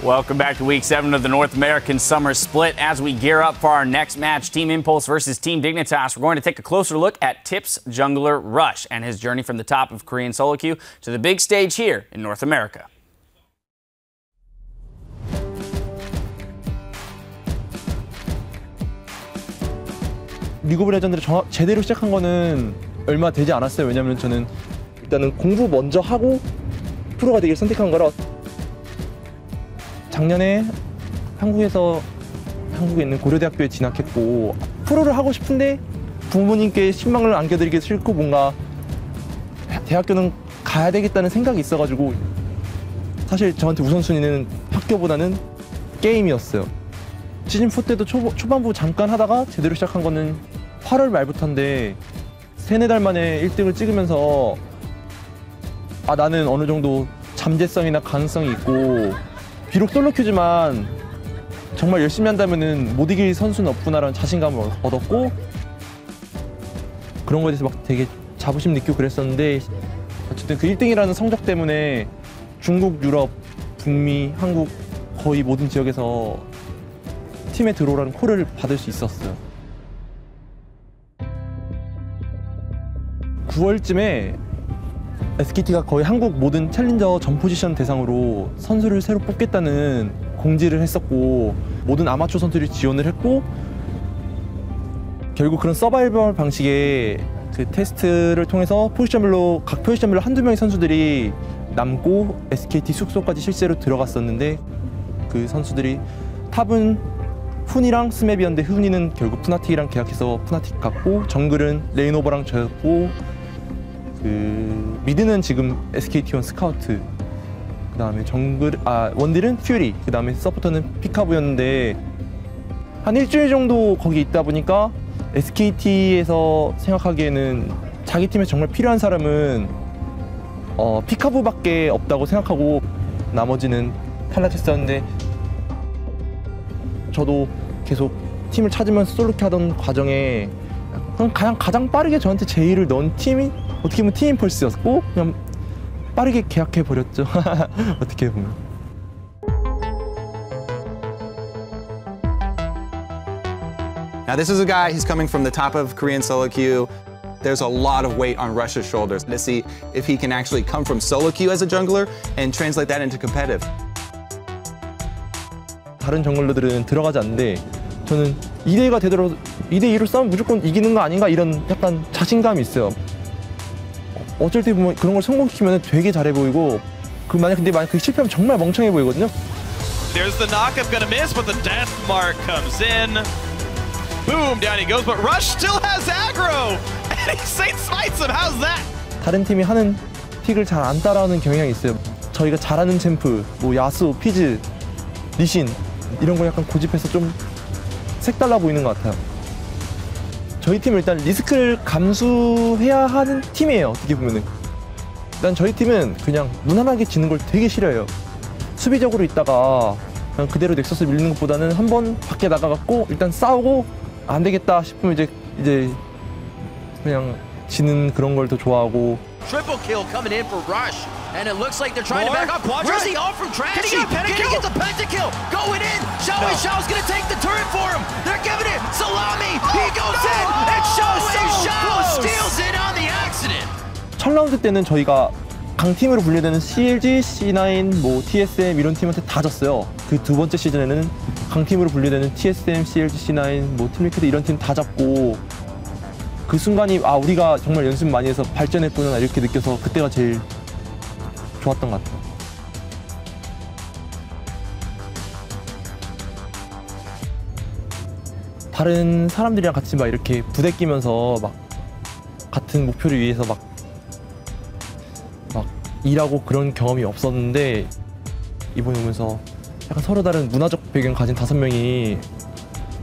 Welcome back to Week 7 of the North American Summer Split. As we gear up for our next match, Team Impulse versus Team Dignitas, we're going to take a closer look at Tip's jungler Rush and his journey from the top of Korean solo queue to the big stage here in North America. 리그 오브 레전드를 제대로 시작한 거는 얼마 되지 않았어요. 왜냐면 저는 일단은 공부 먼저 하고 프로가 되기를 선택한 거라. 작년에 한국에 있는 고려대학교에 진학했고 프로를 하고 싶은데 부모님께 신망을 안겨드리기 싫고 뭔가 대학교는 가야 되겠다는 생각이 있어가지고 사실 저한테 우선순위는 학교보다는 게임이었어요. 시즌4 때도 초반부 잠깐 하다가 제대로 시작한 거는 8월 말부터인데 3-4달 만에 1등을 찍으면서 나는 어느 정도 잠재성이나 가능성이 있고 비록 솔로큐지만 정말 열심히 한다면은 못 이길 선수는 없구나라는 자신감을 얻었고 그런 거에 대해서 막 되게 자부심 느끼고 그랬었는데 어쨌든 그 1등이라는 성적 때문에 중국, 유럽, 북미, 한국 거의 모든 지역에서 팀에 들어오라는 콜을 받을 수 있었어요. 9월쯤에 SKT가 거의 한국 모든 챌린저 전 포지션 대상으로 선수를 새로 뽑겠다는 공지를 했었고 모든 아마추어 선수들이 지원을 했고 결국 그런 서바이벌 방식의 그 테스트를 통해서 각 포지션별로 한두 명의 선수들이 남고 SKT 숙소까지 실제로 들어갔었는데 그 선수들이 탑은 훈이랑 스맵이었는데 훈이는 결국 푸나틱이랑 계약해서 푸나틱 갔고 정글은 레인오버랑 저였고 그 미드는 지금 SKT1 스카우트 그 다음에 원딜은 퓨리 그 다음에 서포터는 피카부였는데 한 일주일 정도 거기 있다 보니까 SKT에서 생각하기에는 자기 팀에서 정말 필요한 사람은 피카부밖에 없다고 생각하고 나머지는 탈락했었는데 저도 계속 팀을 찾으면서 솔로키 하던 과정에 가장 빠르게 저한테 제의를 넣은 팀이 어떻게 보면 팀 임펄스였고 그냥 빠르게 계약해 버렸죠. 어떻게 보면. Now this is a guy, he's coming from the top of Korean solo queue. There's a lot of weight on Rush's shoulders to see if he can actually come from solo queue as a jungler and translate that into competitive. 다른 정글러들은 들어가지 않는데 저는 2대2가 되더라도 2대2로 싸우면 무조건 이기는 거 아닌가 이런 약간 자신감이 있어요. 어쩔 때 보면 그런 걸 성공시키면 되게 잘해 보이고 근데 만약 그 실패하면 정말 멍청해 보이거든요. There's the knock-up gonna miss, but the death mark comes in. Boom, down he goes, but Rush still has aggro! And he Saint smites him, how's that? 다른 팀이 하는 픽을 잘 안 따라하는 경향이 있어요. 저희가 잘하는 챔프, 뭐 야수, 피즈, 리신 이런 거 약간 고집해서 좀 색달라 보이는 것 같아요. 저희 팀은 일단 리스크를 감수해야 하는 팀이에요. 어떻게 보면은 일단 저희 팀은 그냥 무난하게 지는 걸 되게 싫어해요. 수비적으로 있다가 그냥 그대로 넥서스 밀리는 것보다는 한번 밖에 나가갖고 일단 싸우고 안 되겠다 싶으면 이제 그냥 지는 그런 걸 더 좋아하고. Triple kill coming in for Rush, and it looks like they're trying to back up. Where's he off from Trashy? Can he get the pentakill? Going in. Xiao's gonna take the turret for him. They're giving it. Salami. He goes in, and Xiao steals it on the accident. 첫 라운드 때는 저희가 강팀으로 분류되는 CLG, C9, 뭐 TSM 이런 팀한테 다 졌어요. 그 두 번째 시즌에는 강팀으로 분류되는 TSM, CLG, C9, 뭐 팀리퀴드 이런 팀 다 잡고 그 순간이 우리가 정말 연습 많이 해서 발전했구나 이렇게 느껴서 그때가 제일 좋았던 것 같아요. 다른 사람들이랑 같이 막 이렇게 부대 끼면서 막 같은 목표를 위해서 막 일하고 그런 경험이 없었는데 이번에 오면서 약간 서로 다른 문화적 배경 가진 5명이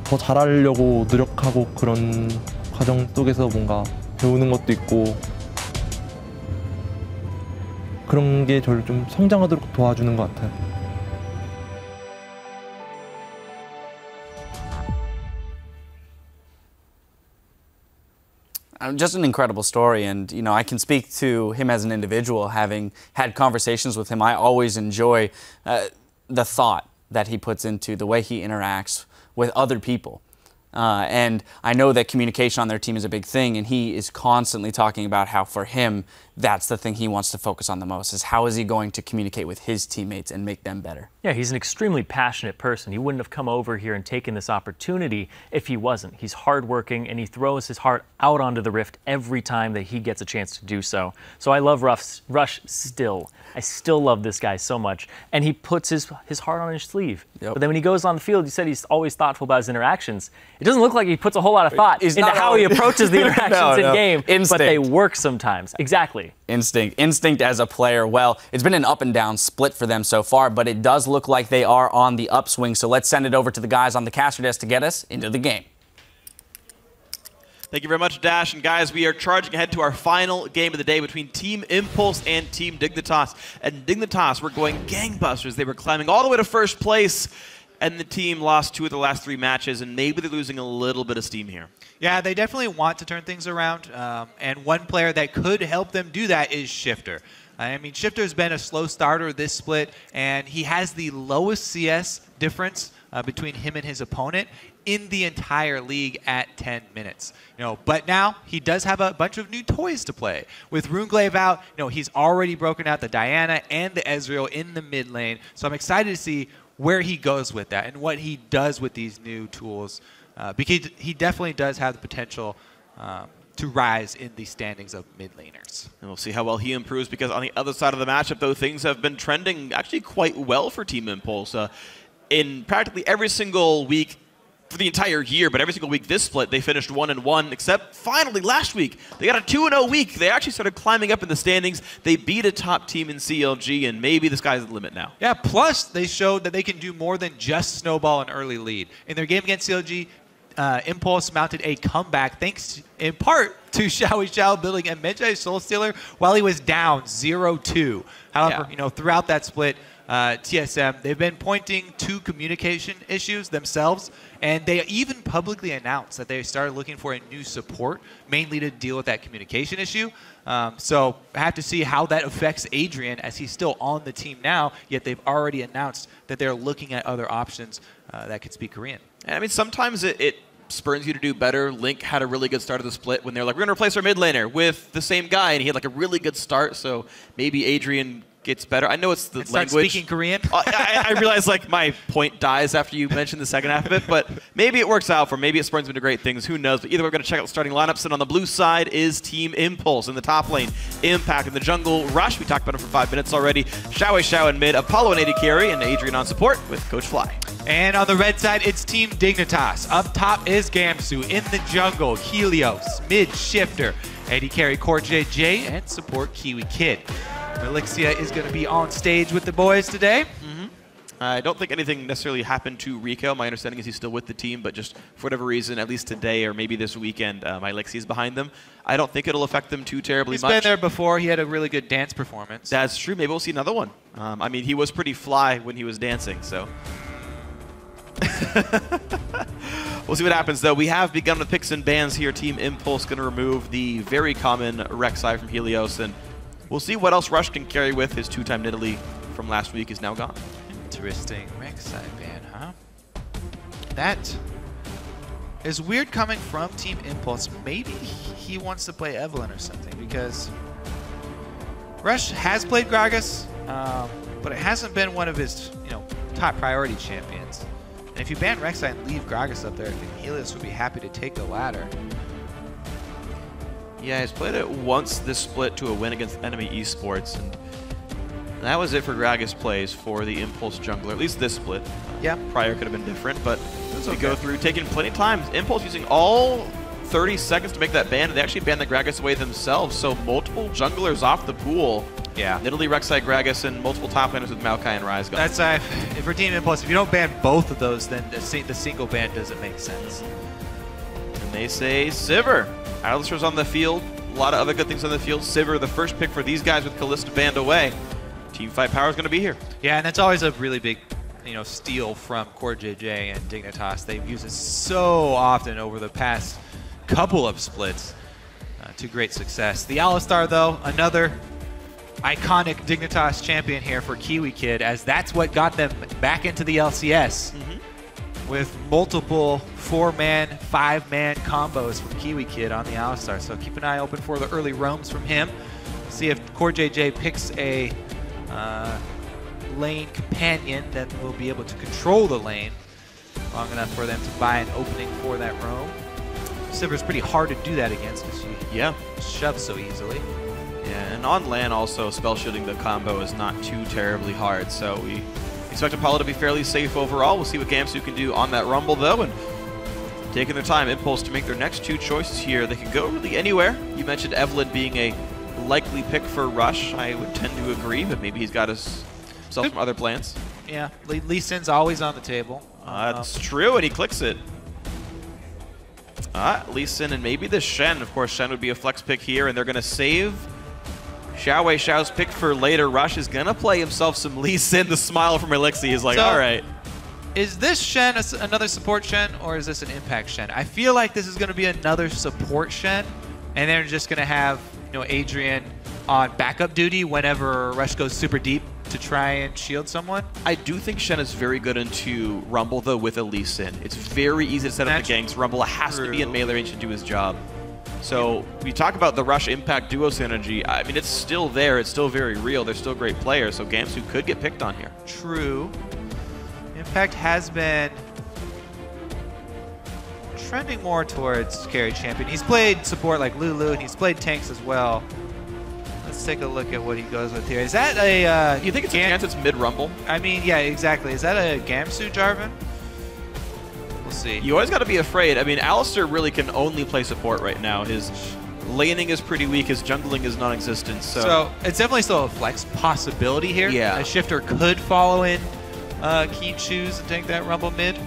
더 잘하려고 노력하고 그런 과정 속에서 뭔가 배우는 것도 있고 그런 게 저를 좀 성장하도록 도와주는 것 같아요. Just an incredible story, and I can speak to him as an individual, having had conversations with him. I always enjoy the thought that he puts into the way he interacts with other people. And I know that communication on their team is a big thing, and he is constantly talking about how for him, that's the thing he wants to focus on the most, is how is he going to communicate with his teammates and make them better. Yeah, he's an extremely passionate person. He wouldn't have come over here and taken this opportunity if he wasn't. He's hardworking, and he throws his heart out onto the Rift every time that he gets a chance to do so. So I love Rush still. I still love this guy so much. And he puts his heart on his sleeve. Yep. But then when he goes on the field, you said he's always thoughtful about his interactions. It doesn't look like he puts a whole lot of thought into how he approaches the interactions in game, but they work sometimes. Exactly. Instinct as a player. Well, it's been an up and down split for them so far, but it does look like they are on the upswing. So let's send it over to the guys on the caster desk to get us into the game. Thank you very much, Dash. And guys, we are charging ahead to our final game of the day between Team Impulse and Team Dignitas. And Dignitas were going gangbusters. They were climbing all the way to first place, and the team lost 2 of the last 3 matches, and maybe they're losing a little bit of steam here. Yeah, they definitely want to turn things around, and one player that could help them do that is Shifter. I mean, Shifter's been a slow starter this split, and he has the lowest CS difference between him and his opponent in the entire league at 10 minutes. But now he does have a bunch of new toys to play. With Runeglaive out, he's already broken out the Diana and the Ezreal in the mid lane. So I'm excited to see where he goes with that and what he does with these new tools, because he definitely does have the potential to rise in the standings of mid laners. And we'll see how well he improves, because on the other side of the matchup, though, things have been trending actually quite well for Team Impulse. In practically every single week for the entire year, but every single week this split, they finished 1-1, except finally last week, they got a 2-0 week. They actually started climbing up in the standings. They beat a top team in CLG, and maybe the sky's the limit now. Yeah, plus they showed that they can do more than just snowball an early lead. In their game against CLG, Impulse mounted a comeback thanks in part to Xiao building a Medjay Soul Stealer while he was down 0-2. However, throughout that split, TSM, they've been pointing to communication issues themselves, and they even publicly announced that they started looking for a new support, mainly to deal with that communication issue. So I have to see how that affects Adrian, as he's still on the team now, yet they've already announced that they're looking at other options that could speak Korean. And I mean, sometimes it spurs you to do better. Link had a really good start of the split when they're like, we're going to replace our mid laner with the same guy, and he had like a really good start, so maybe Adrian gets better. I know it's the language. Start speaking Korean? I realize like my point dies after you mention the second half of it, but maybe it works out for him. Maybe it spurns him into great things. Who knows? But either way, we're going to check out the starting lineups. And on the blue side is Team Impulse. In the top lane, Impact. In the jungle, Rush. We talked about him for 5 minutes already. Xiao in mid, Apollo and AD carry, and Adrian on support with Coach Fly. And on the red side, it's Team Dignitas. Up top is Gamsu. In the jungle, Helios. Mid, Shifter. AD carry, Core JJ, and support Kiwi Kid. Elixia is going to be on stage with the boys today. I don't think anything necessarily happened to Rico. My understanding is he's still with the team, but just for whatever reason, at least today or maybe this weekend, my Elixia is behind them. I don't think it'll affect them too terribly much. He's been there before. He had a really good dance performance. That's true. Maybe we'll see another one. I mean, he was pretty fly when he was dancing, so. We'll see what happens, though. We have begun with picks and bans here. Team Impulse going to remove the very common Rek'Sai from Helios, and we'll see what else Rush can carry with. His 2-time Nidalee from last week is now gone. Interesting. Rek'Sai ban, huh? That is weird coming from Team Impulse. Maybe he wants to play Evelynn or something, because Rush has played Gragas, but it hasn't been one of his top priority champions. And if you ban Rek'Sai and leave Gragas up there, I think Helios would be happy to take the ladder. Yeah, he's played it once this split to a win against enemy Esports, and that was it for Gragas plays for the Impulse jungler, at least this split. Yeah. Prior could have been different, but we go through, taking plenty of time. Impulse using all 30 seconds to make that ban, and they actually banned the Gragas away themselves, so multiple junglers off the pool. Yeah. Nidalee, Rek'Sai, Gragas, and multiple top laners with Maokai and Ryze gone. That's for Team Impulse, if you don't ban both of those, then the single ban doesn't make sense. And they say Sivir. Alistair's on the field. A lot of other good things on the field. Sivir, the first pick for these guys with Kalista banned away. Team Fight Power is going to be here. Yeah, and that's always a really big, steal from Core JJ and Dignitas. They've used it so often over the past couple of splits to great success. The Alistar, though, another. iconic Dignitas champion here for Kiwi Kid, as that's what got them back into the LCS with multiple 4-man, 5-man combos from Kiwi Kid on the Alistar. So keep an eye open for the early roams from him. See if Core JJ picks a lane companion that will be able to control the lane long enough for them to buy an opening for that roam. Sivir's pretty hard to do that against because she shoves so easily. Yeah, and on LAN also, spell shielding the combo is not too terribly hard, so we expect Apollo to be fairly safe overall. We'll see what Gamsu can do on that Rumble, though, and taking their time, Impulse, to make their next 2 choices here. They can go really anywhere. You mentioned Evelyn being a likely pick for Rush. I would tend to agree, but maybe he's got himself some other plans. Yeah, Lee Sin's always on the table. That's true, and he clicks it. Lee Sin and maybe the Shen. Of course, Shen would be a flex pick here, and they're going to save Xiao's pick for later. Rush is going to play himself some Lee Sin. The smile from Elixir is like, all right. Is this Shen another support Shen, or is this an impact Shen? I feel like this is going to be another support Shen, and they're just going to have Adrian on backup duty whenever Rush goes super deep to try and shield someone. I do think Shen is very good into Rumble, though, with a Lee Sin. It's very easy to set up the ganks. Rumble has to be in melee range to do his job. So we talk about the Rush Impact duo synergy. I mean, it's still there. It's still very real. They're still great players, so Gamsu could get picked on here. True. Impact has been trending more towards carry champion. He's played support like Lulu, and he's played tanks as well. Let's take a look at what he goes with here. Is that a... you think it's a chance it's mid-Rumble? I mean, yeah, exactly. Is that a Gamsu Jarvan? We'll see. You always got to be afraid. I mean, Alistar really can only play support right now. His laning is pretty weak. His jungling is non-existent. So it's definitely still a flex possibility here. Yeah. A Shifter could follow in Keen Shoes and take that Rumble mid.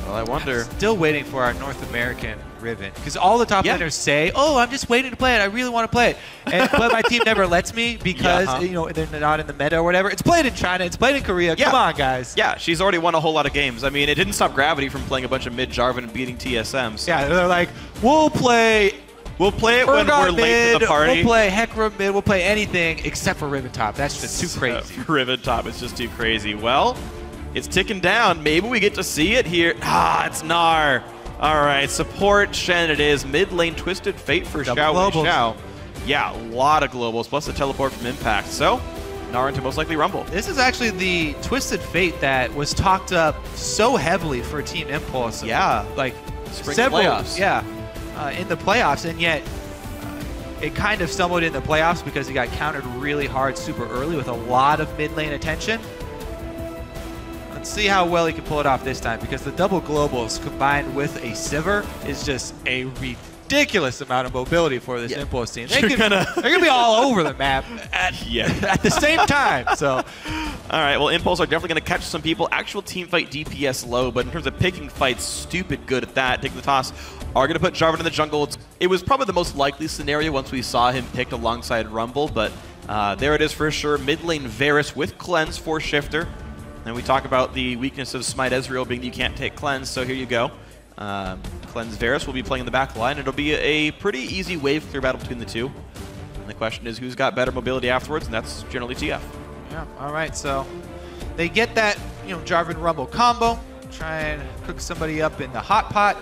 Well, I wonder. I'm still waiting for our North American Riven, because all the top laners say, "Oh, I'm just waiting to play it. I really want to play it," but my team never lets me because they're not in the meta or whatever. It's played in China. It's played in Korea. Come on, guys. Yeah, she's already won a whole lot of games. I mean, it didn't stop Gravity from playing a bunch of mid Jarvan and beating TSM. So. Yeah, they're like, we'll play it when we're late to the party. We'll play Hecarim mid. We'll play anything except for Riven top. That's just too crazy. Riven top is just too crazy. Well, it's ticking down. Maybe we get to see it here. It's Gnar. All right, support Shen it is. Mid lane Twisted Fate for Xiao. Yeah, a lot of globals, plus the teleport from Impact. So, Gnar into most likely Rumble. This is actually the Twisted Fate that was talked up so heavily for Team Impulse. Yeah. Like Spring several, playoffs. Yeah, in the playoffs, and yet it kind of stumbled in the playoffs because he got countered really hard super early with a lot of mid lane attention. Let's see how well he can pull it off this time, because the double globals combined with a Sivir is just a ridiculous amount of mobility for this Impulse team. They're gonna be all over the map at the same time. So, all right. Well, Impulse are definitely gonna catch some people. Actual team fight DPS low, but in terms of picking fights, stupid good at that. Dignitas are gonna put Jarvan in the jungle. It was probably the most likely scenario once we saw him picked alongside Rumble, but there it is for sure. Mid lane Varus with Cleanse for Shifter. And we talk about the weakness of Smite Ezreal being you can't take Cleanse, so here you go. Cleanse Varus will be playing in the back line. It'll be a pretty easy wave clear battle between the two. And the question is who's got better mobility afterwards, and that's generally TF. Yeah, all right, so they get that Jarvan Rumble combo, try and cook somebody up in the hot pot.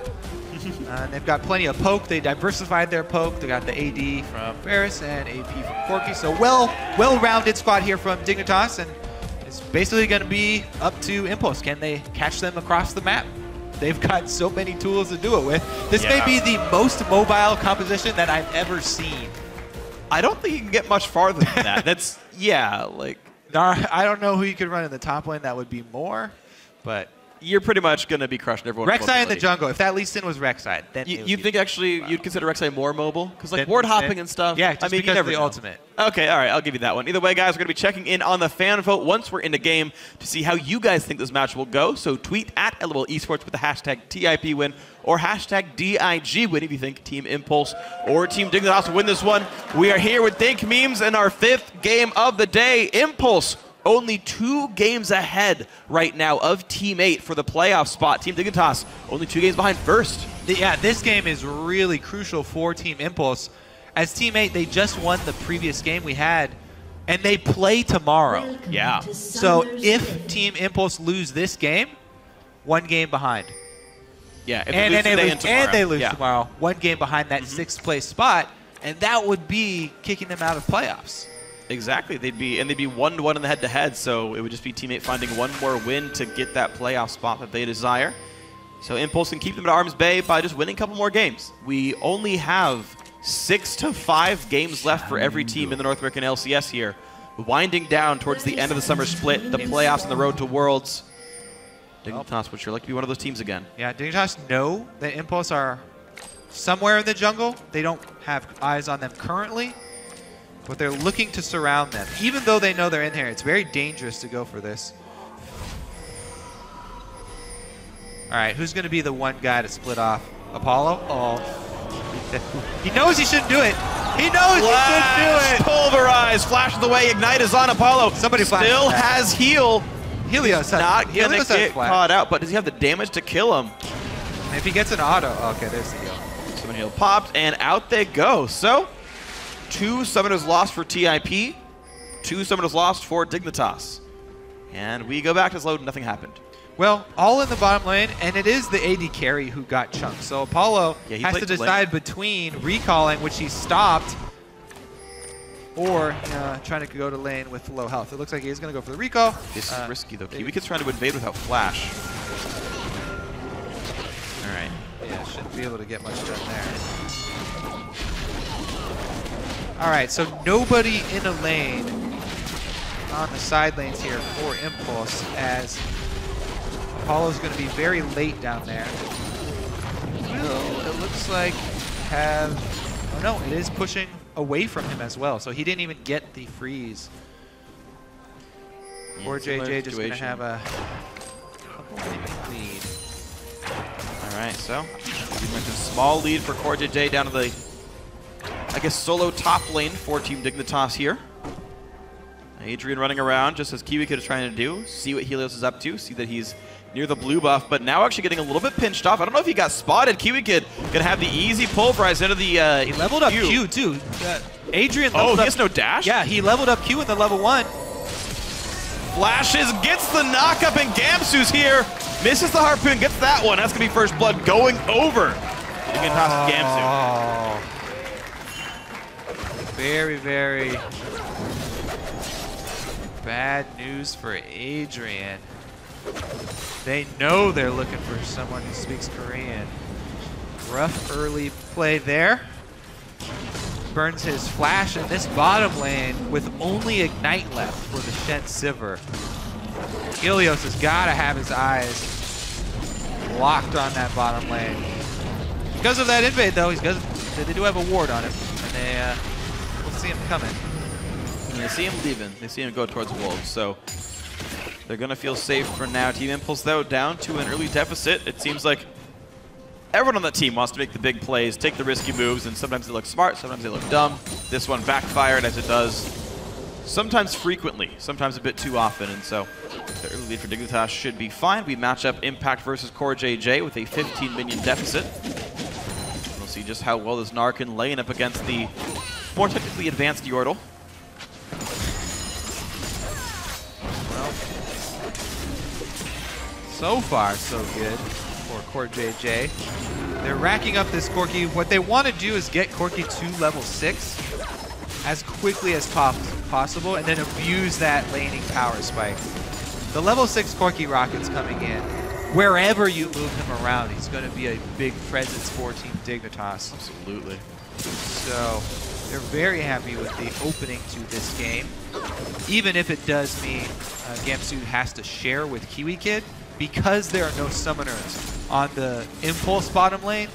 They've got plenty of poke. They diversified their poke. They got the AD from Varus and AP from Corki. So well-rounded squad here from Dignitas, and it's basically going to be up to Impulse. Can they catch them across the map? They've got so many tools to do it with. This may be the most mobile composition that I've ever seen. I don't think you can get much farther than that. That's, like... I don't know who you could run in the top lane that would be more, but... You're pretty much going to be crushing everyone. Rek'Sai in the jungle. If that Lee Sin was Rek'Sai, then you think actually you'd consider Rek'Sai more mobile? Because like ward hopping and stuff. Yeah, just because of the ultimate. Okay, all right, I'll give you that one. Either way, guys, we're going to be checking in on the fan vote once we're in the game to see how you guys think this match will go. So tweet at LOL Esports with the hashtag TIPWin or hashtag DIGWin if you think Team Impulse or Team Dignitas will win this one. We are here with Think Memes in our 5th game of the day. Impulse only 2 games ahead right now of Team 8 for the playoff spot. Team Dignitas only 2 games behind first. Yeah, this game is really crucial for Team Impulse. as Team 8, they just won the previous game we had, and they play tomorrow. Yeah. So if Team Impulse lose this game, 1 game behind. Yeah, if And they lose yeah. tomorrow, 1 game behind that 6th place spot, and that would be kicking them out of playoffs. Exactly. They'd be 1-1 in the head-to-head, so it would just be Team 8 finding 1 more win to get that playoff spot that they desire. So Impulse can keep them at arm's bay by just winning a couple more games. We only have 6 to 5 games left for every team in the North American LCS here. Winding down towards the end of the summer split, the playoffs and the road to Worlds. Dignitas would sure like to be one of those teams again. Yeah, Dignitas know that Impulse are somewhere in the jungle. They don't have eyes on them currently, but they're looking to surround them. Even though they know they're in here, it's very dangerous to go for this. All right, who's going to be the one guy to split off? Apollo? Oh. He knows he shouldn't do it. He knows he shouldn't do it. Pulverize, flashes away, Ignite is on Apollo. Somebody still has heal. Helios Not going to get flash. caught out, but does he have the damage to kill him? And if he gets an auto, okay, there's the heal. Summon heal popped, and out they go. So, 2 summoners lost for TIP, 2 summoners lost for Dignitas. And we go back to load, nothing happened. Well, all in the bottom lane, and it is the AD carry who got chunked. So Apollo has to decide between recalling, which he stopped, or trying to go to lane with low health. It looks like he's going to go for the recall. This is risky, though. Kiwikid's trying to invade without flash. All right. Yeah, shouldn't be able to get much done there. All right, so nobody in a lane on the side lanes here for Impulse, as Apollo's going to be very late down there. Will, it looks like, have... Oh, no, it is pushing away from him as well, so he didn't even get the freeze. Or JJ just going to have a lead. All right, so you mentioned small lead for Core JJ down to the, I guess, solo top lane for Team Dignitas here. Adrian running around just as Kiwikid is trying to do, see what Helios is up to, see that he's near the blue buff, but now actually getting a little bit pinched off. I don't know if he got spotted. Kiwikid gonna have the easy pulverize into the he leveled up Q too. Adrian leveled he up. has no dash? Yeah, he leveled up Q in the level 1. Flashes, gets the knockup, and Gamsu's here. Misses the harpoon, gets that one. That's gonna be first blood going over. Gamsu. Very, very bad news for Adrian. They know they're looking for someone who speaks Korean. Rough early play there. Burns his flash in this bottom lane with only Ignite left for the Shen Sivir. Helios has got to have his eyes locked on that bottom lane. Because of that invade, though, they do have a ward on him, and they will see him coming. And they see him leaving. They see him go towards Wolves, so they're going to feel safe for now. Team Impulse, though, down to an early deficit. It seems like everyone on that team wants to make the big plays, take the risky moves, and sometimes they look smart, sometimes they look dumb. This one backfired, as it does sometimes frequently, sometimes a bit too often, and so the early lead for Dignitas should be fine. We match up Impact versus Core JJ with a 15-minion deficit. We'll see just how well this Gnar can lane up against the more technically advanced Yordle. Well, so far so good for Core JJ. They're racking up this Corki. What they want to do is get Corki to level 6 as quickly as possible, and then abuse that laning power spike. The level 6 Corki rocket's coming in. Wherever you move him around, he's going to be a big presence for Team Dignitas. Absolutely. So they're very happy with the opening to this game. Even if it does mean Gamsu has to share with Kiwikid, because there are no summoners on the Impulse bottom lane,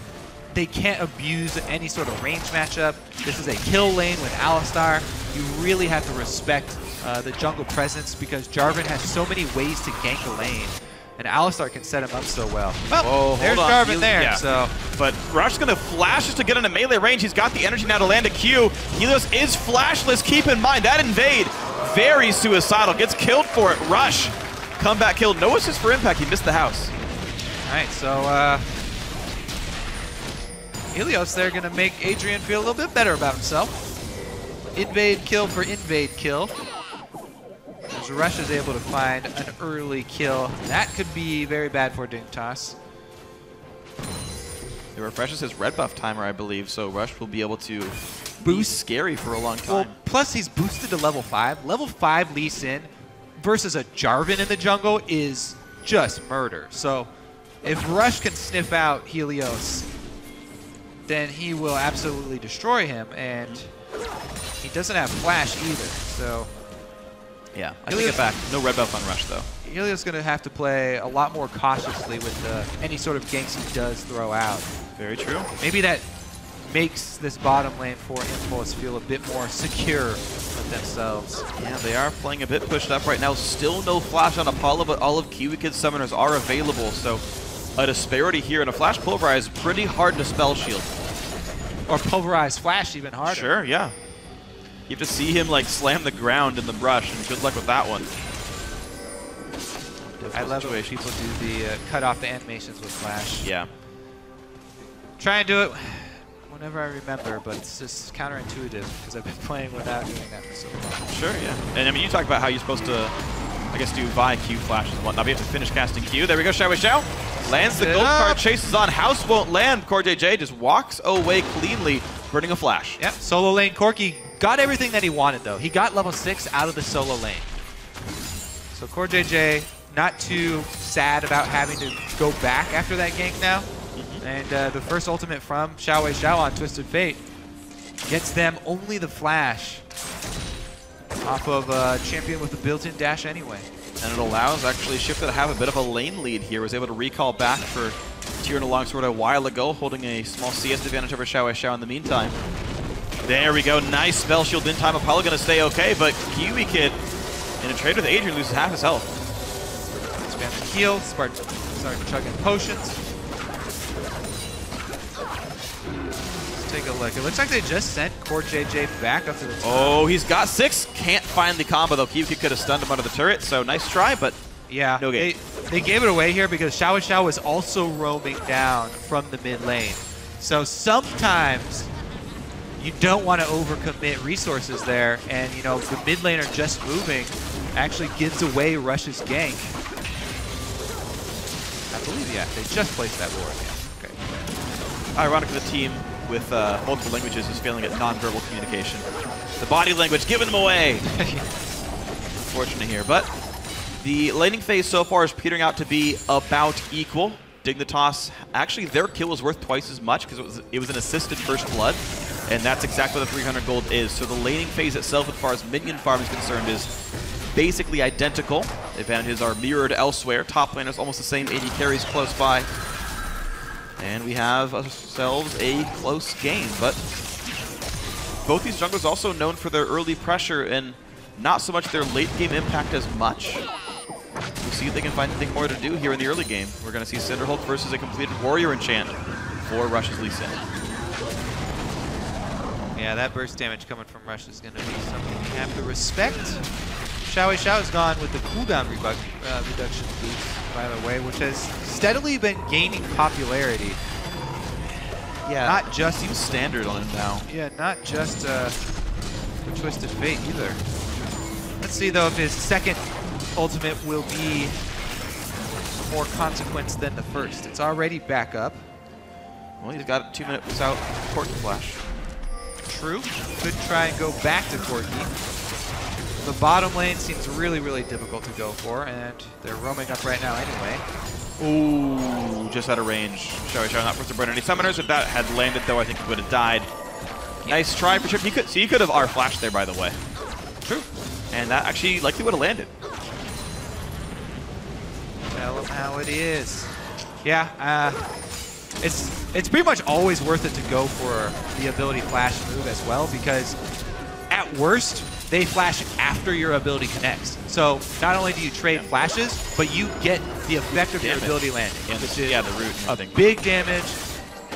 they can't abuse any sort of range matchup. This is a kill lane with Alistar. You really have to respect the jungle presence, because Jarvan has so many ways to gank a lane, and Alistar can set him up so well. Well, there's Jarvan there. Yeah. So, but Rush's going to flash just to get into melee range. He's got the energy now to land a Q. Helios is flashless. Keep in mind, that invade, very suicidal. Gets killed for it. Rush, comeback kill. No assist for Impact. He missed the house. all right, so Helios there going to make Adrian feel a little bit better about himself. Invade kill for invade kill. As Rush is able to find an early kill. That could be very bad for Dignitas. It refreshes his red buff timer, I believe, so Rush will be able to boost scary for a long time. Well, plus he's boosted to level 5. Level 5 Lee Sin versus a Jarvan in the jungle is just murder. So if Rush can sniff out Helios, then he will absolutely destroy him, and he doesn't have flash either. So yeah, I take it back. No red buff on Rush, though. Helios is going to have to play a lot more cautiously with any sort of ganks he does throw out. Very true. Maybe that makes this bottom lane for Impulse feel a bit more secure with themselves. Yeah, they are playing a bit pushed up right now. Still no flash on Apollo, but all of Kiwi Kid's summoners are available. So a disparity here, and a flash pulverize is pretty hard to spell shield. Or pulverize flash even harder. Sure, yeah. You have to see him like slam the ground in the brush, and good luck with that one. I love the way people do the cut off the animations with flash. Yeah. Try and do it whenever I remember, but it's just counterintuitive because I've been playing without doing that for so long. Sure, yeah. And I mean, you talk about how you're supposed to, I guess, do Vi Q flashes and whatnot. We have to finish casting Q. There we go, Xiao Wei Xiao. Lands the gold card, chases on. House won't land. CoreJJ just walks away cleanly, burning a flash. Yep, solo lane Corki got everything that he wanted, though. He got level 6 out of the solo lane. So CoreJJ not too sad about having to go back after that gank now. And the first ultimate from Xiao Wei Xiao on Twisted Fate gets them only the flash off of champion with a built-in dash anyway. And it allows actually Shifter to have a bit of a lane lead here. Was able to recall back for Tyrion Longsword a while ago, holding a small CS advantage over Xiao Wei Xiao in the meantime. There we go, nice spell shield in time. Apollo gonna stay okay, but Kiwi Kid in a trade with Adrian loses half his health. Spam the heal, start chugging potions. Take a look. It looks like they just sent CoreJJ back up to the top. Oh, he's got 6. Can't find the combo, though. Kiwi could have stunned him under the turret, so nice try, but yeah, no game. They gave it away here because Xiao Wei Xiao was also roaming down from the mid lane. So sometimes you don't want to overcommit resources there, and you know the mid laner just moving actually gives away Rush's gank. I believe, yeah, they just placed that ward. Yeah. Okay. Ironic the team with multiple languages is failing at non-verbal communication. The body language giving them away. Unfortunate here, but the laning phase so far is petering out to be about equal. Dignitas, actually their kill was worth twice as much because it was an assisted first blood, and that's exactly what the 300 gold is. So the laning phase itself, as far as minion farm is concerned, is basically identical. Advantages are mirrored elsewhere. Top laners almost the same, 80 carries close by. And we have ourselves a close game, but both these junglers also known for their early pressure and not so much their late game impact as much. We'll see if they can find anything more to do here in the early game. We're going to see Cinderhulk versus a completed Warrior Enchant for Rush's Lee Sin. Yeah, that burst damage coming from Rush is going to be something we have to respect. Xiao Wei Xiao has gone with the cooldown reduction boost, by the way, which has steadily been gaining popularity. Yeah, not just seems standard on him now. Yeah, not just for Twisted Fate either. Let's see though if his second ultimate will be more consequence than the first. It's already back up. Well, he's got 2 minutes without Corki Flash. True. Could try and go back to Corki. The bottom lane seems really, really difficult to go for, and they're roaming up right now anyway. Ooh, just out of range. Xiao Wei Xiao not forced to burn any summoners. If that had landed, though, I think he would have died. Nice try for sure. He could have R-flashed there, by the way. True. And that actually likely would have landed. Tell him how it is. Yeah, it's pretty much always worth it to go for the ability flash move as well, because at worst, they flash after your ability connects. So not only do you trade flashes, but you get the effect of your ability landing, which is the root a big damage,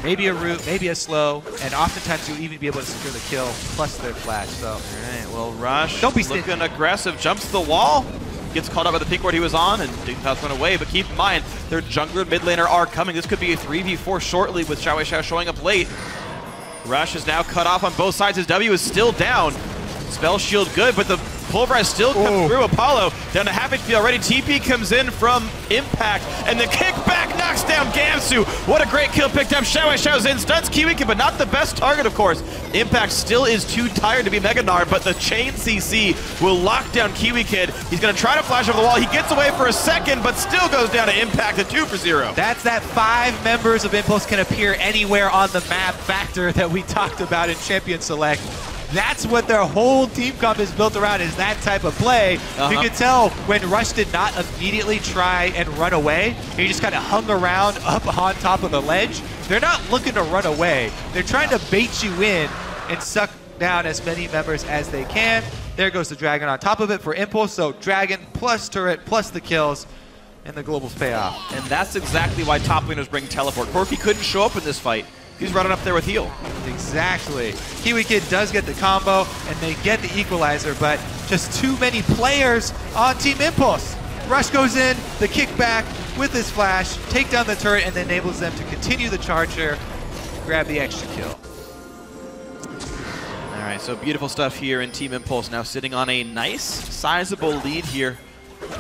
maybe a root, maybe a slow, and oftentimes you'll even be able to secure the kill plus their flash. So, all right, well, Rush don't be looking aggressive, jumps the wall. gets caught up by the pink ward he was on, and Dignitas run away. But keep in mind, their jungler and mid laner are coming. This could be a 3v4 shortly with Xiao showing up late. Rush is now cut off on both sides. His W is still down. Spell shield good, but the Pulverize still comes through. Apollo down to half HP already. TP comes in from Impact, and the kickback knocks down Gamsu. What a great kill picked up. Xiao's in, stuns Kiwikid, but not the best target, of course. Impact still is too tired to be Mega Gnar, but the chain CC will lock down Kiwikid. He's going to try to flash over the wall. He gets away for a second, but still goes down to Impact at 2 for 0. That's that 5 members of Impulse can appear anywhere on the map factor that we talked about in Champion Select. That's what their whole team comp is built around, is that type of play. You can tell when Rush did not immediately try and run away. He just kind of hung around up on top of the ledge. They're not looking to run away. They're trying to bait you in and suck down as many members as they can. There goes the Dragon on top of it for Impulse. So Dragon plus turret plus the kills, and the globals pay off. And that's exactly why top laners bring teleport. Corki couldn't show up in this fight. He's running up there with heal. Exactly. Kiwikid does get the combo, and they get the equalizer, but just too many players on Team Impulse. Rush goes in, the kickback with his flash, take down the turret, and enables them to continue the charge here, grab the extra kill. All right, so beautiful stuff here in Team Impulse, now sitting on a nice, sizable lead here.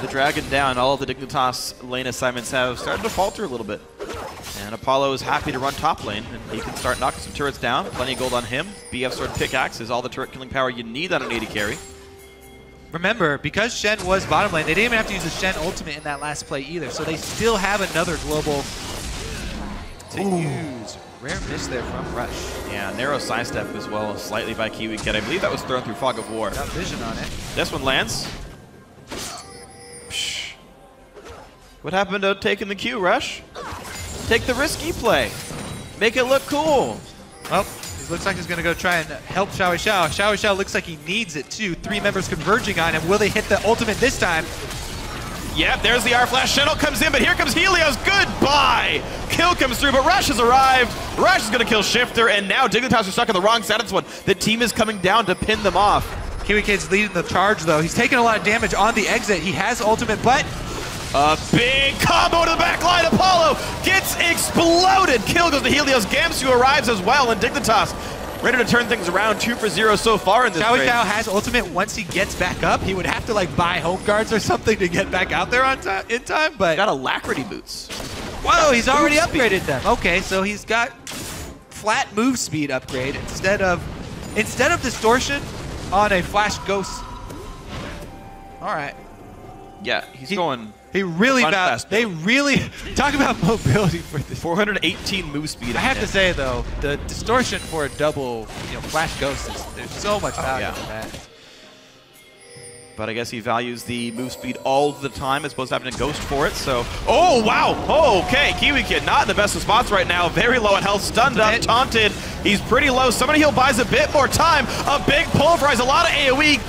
The Dragon down, all of the Dignitas lane assignments have started to falter a little bit. And Apollo is happy to run top lane, and he can start knocking some turrets down. Plenty of gold on him. BF Sword Pickaxe is all the turret killing power you need on an AD carry. Remember, because Shen was bottom lane, they didn't even have to use the Shen ultimate in that last play either, so they still have another global to use. Rare miss there from Rush. Yeah, narrow sidestep as well, slightly by Kiwikid. I believe that was thrown through Fog of War. Got vision on it. This one lands. Psh. What happened to taking the Q, Rush? Take the risky play. Make it look cool. Well, he looks like he's going to go try and help Xiao. Xiao looks like he needs it too. 3 members converging on him. Will they hit the ultimate this time? Yep, there's the R-Flash. Shuttle comes in, but here comes Helios. Goodbye. Kill comes through, but Rush has arrived. Rush is going to kill Shifter, and now Dignitas are stuck on the wrong side of this one. The team is coming down to pin them off. Kiwikid's leading the charge, though. He's taking a lot of damage on the exit. He has ultimate, but a big combo to the back line. Apollo gets exploded. Kill goes to Helios. Gamsu arrives as well, and Dignitas ready to turn things around. 2 for 0 so far in this race. Xiao has ultimate. Once he gets back up, he would have to like buy home guards or something to get back out there on in time. But got Alacrity boots. Whoa, he's already upgraded them. Okay, so he's got flat move speed upgrade instead of distortion on a flash ghost. All right. Yeah, he's going. They really talk about mobility for this. 418 move speed. I have to say though, the distortion for a double, flash ghost there's so much value in that. But I guess he values the move speed all the time as opposed to having a ghost for it. So, oh wow, okay, Kiwikid not in the best of spots right now. Very low on health, stunned up, taunted. He's pretty low. Somebody he'll buys a bit more time. A big pulverize, a lot of AoE.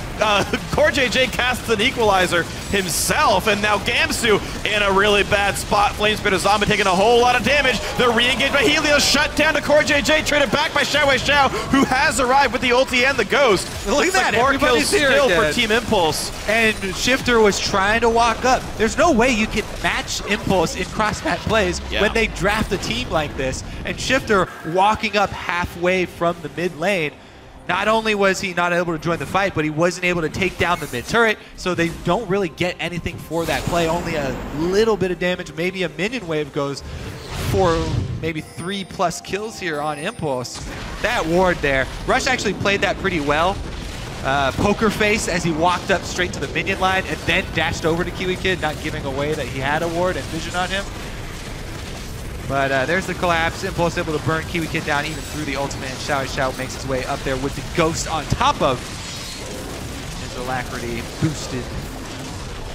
Core JJ casts an equalizer himself, and now Gamsu in a really bad spot. Flamespitter Zombie taking a whole lot of damage. The re-engage by Helios shut down to Core JJ, traded back by Xiao, who has arrived with the ulti and the ghost. Look at that, more kills still for Team Impulse. And Shifter was trying to walk up. There's no way you can match Impulse in cross-match plays when they draft a team like this. And Shifter walking up halfway from the mid lane. Not only was he not able to join the fight, but he wasn't able to take down the mid turret, so they don't really get anything for that play. Only a little bit of damage, maybe a minion wave goes for maybe 3+ kills here on Impulse. That ward there, Rush actually played that pretty well. Poker face as he walked up straight to the minion line and then dashed over to Kiwikid, not giving away that he had a ward and vision on him. But there's the collapse. Impulse able to burn Kiwikid down even through the ultimate, and Xiao makes his way up there with the ghost on top of his Alacrity boosted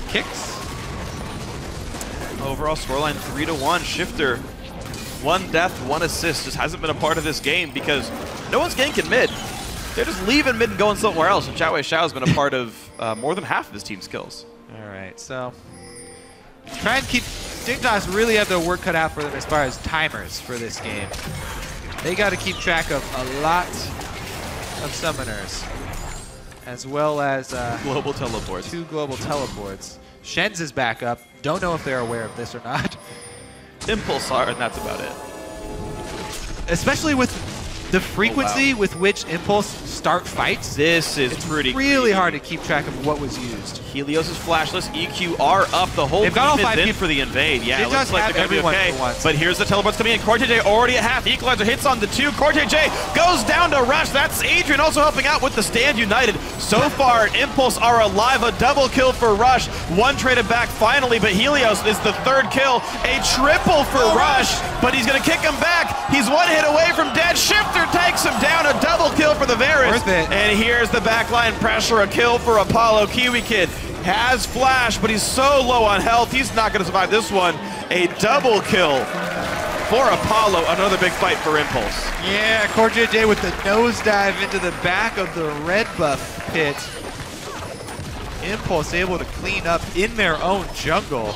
kicks. Overall scoreline 3-1. Shifter, 1 death, 1 assist. Just hasn't been a part of this game because no one's ganking mid. They're just leaving mid and going somewhere else, and Xiao's been a part of more than half of his team's kills. All right, so try and keep. Dignitas really have their work cut out for them as far as timers for this game. They got to keep track of a lot of summoners, as well as global teleports. 2 global teleports. Shen's is back up. Don't know if they're aware of this or not. Impulse are, and that's about it. Especially with the frequency with which Impulse start fights. This is pretty really crazy. hard to keep track of what was used. Helios is flashless. EQ are up. The whole They've got all team is 5 in people. for the invade. Yeah, They it looks just like have they're going to be everyone okay. for once. But here's the teleports coming in. CoreJJ already at half. Equalizer hits on the 2. CoreJJ goes down to Rush. That's Adrian also helping out with the Stand United. So far, Impulse are alive. A double kill for Rush. 1 traded back finally, but Helios is the 3rd kill. A triple for Rush, but he's going to kick him back. He's 1 hit away from dead. Shifter takes him down. A double kill for the Varus. Worth it. And here's the backline pressure. A kill for Apollo. Kiwi Kid has flash, but he's so low on health, he's not going to survive this one. A double kill for Apollo. Another big fight for Impulse. Yeah, CoreJJ with the nosedive into the back of the red buff pit. Impulse able to clean up in their own jungle.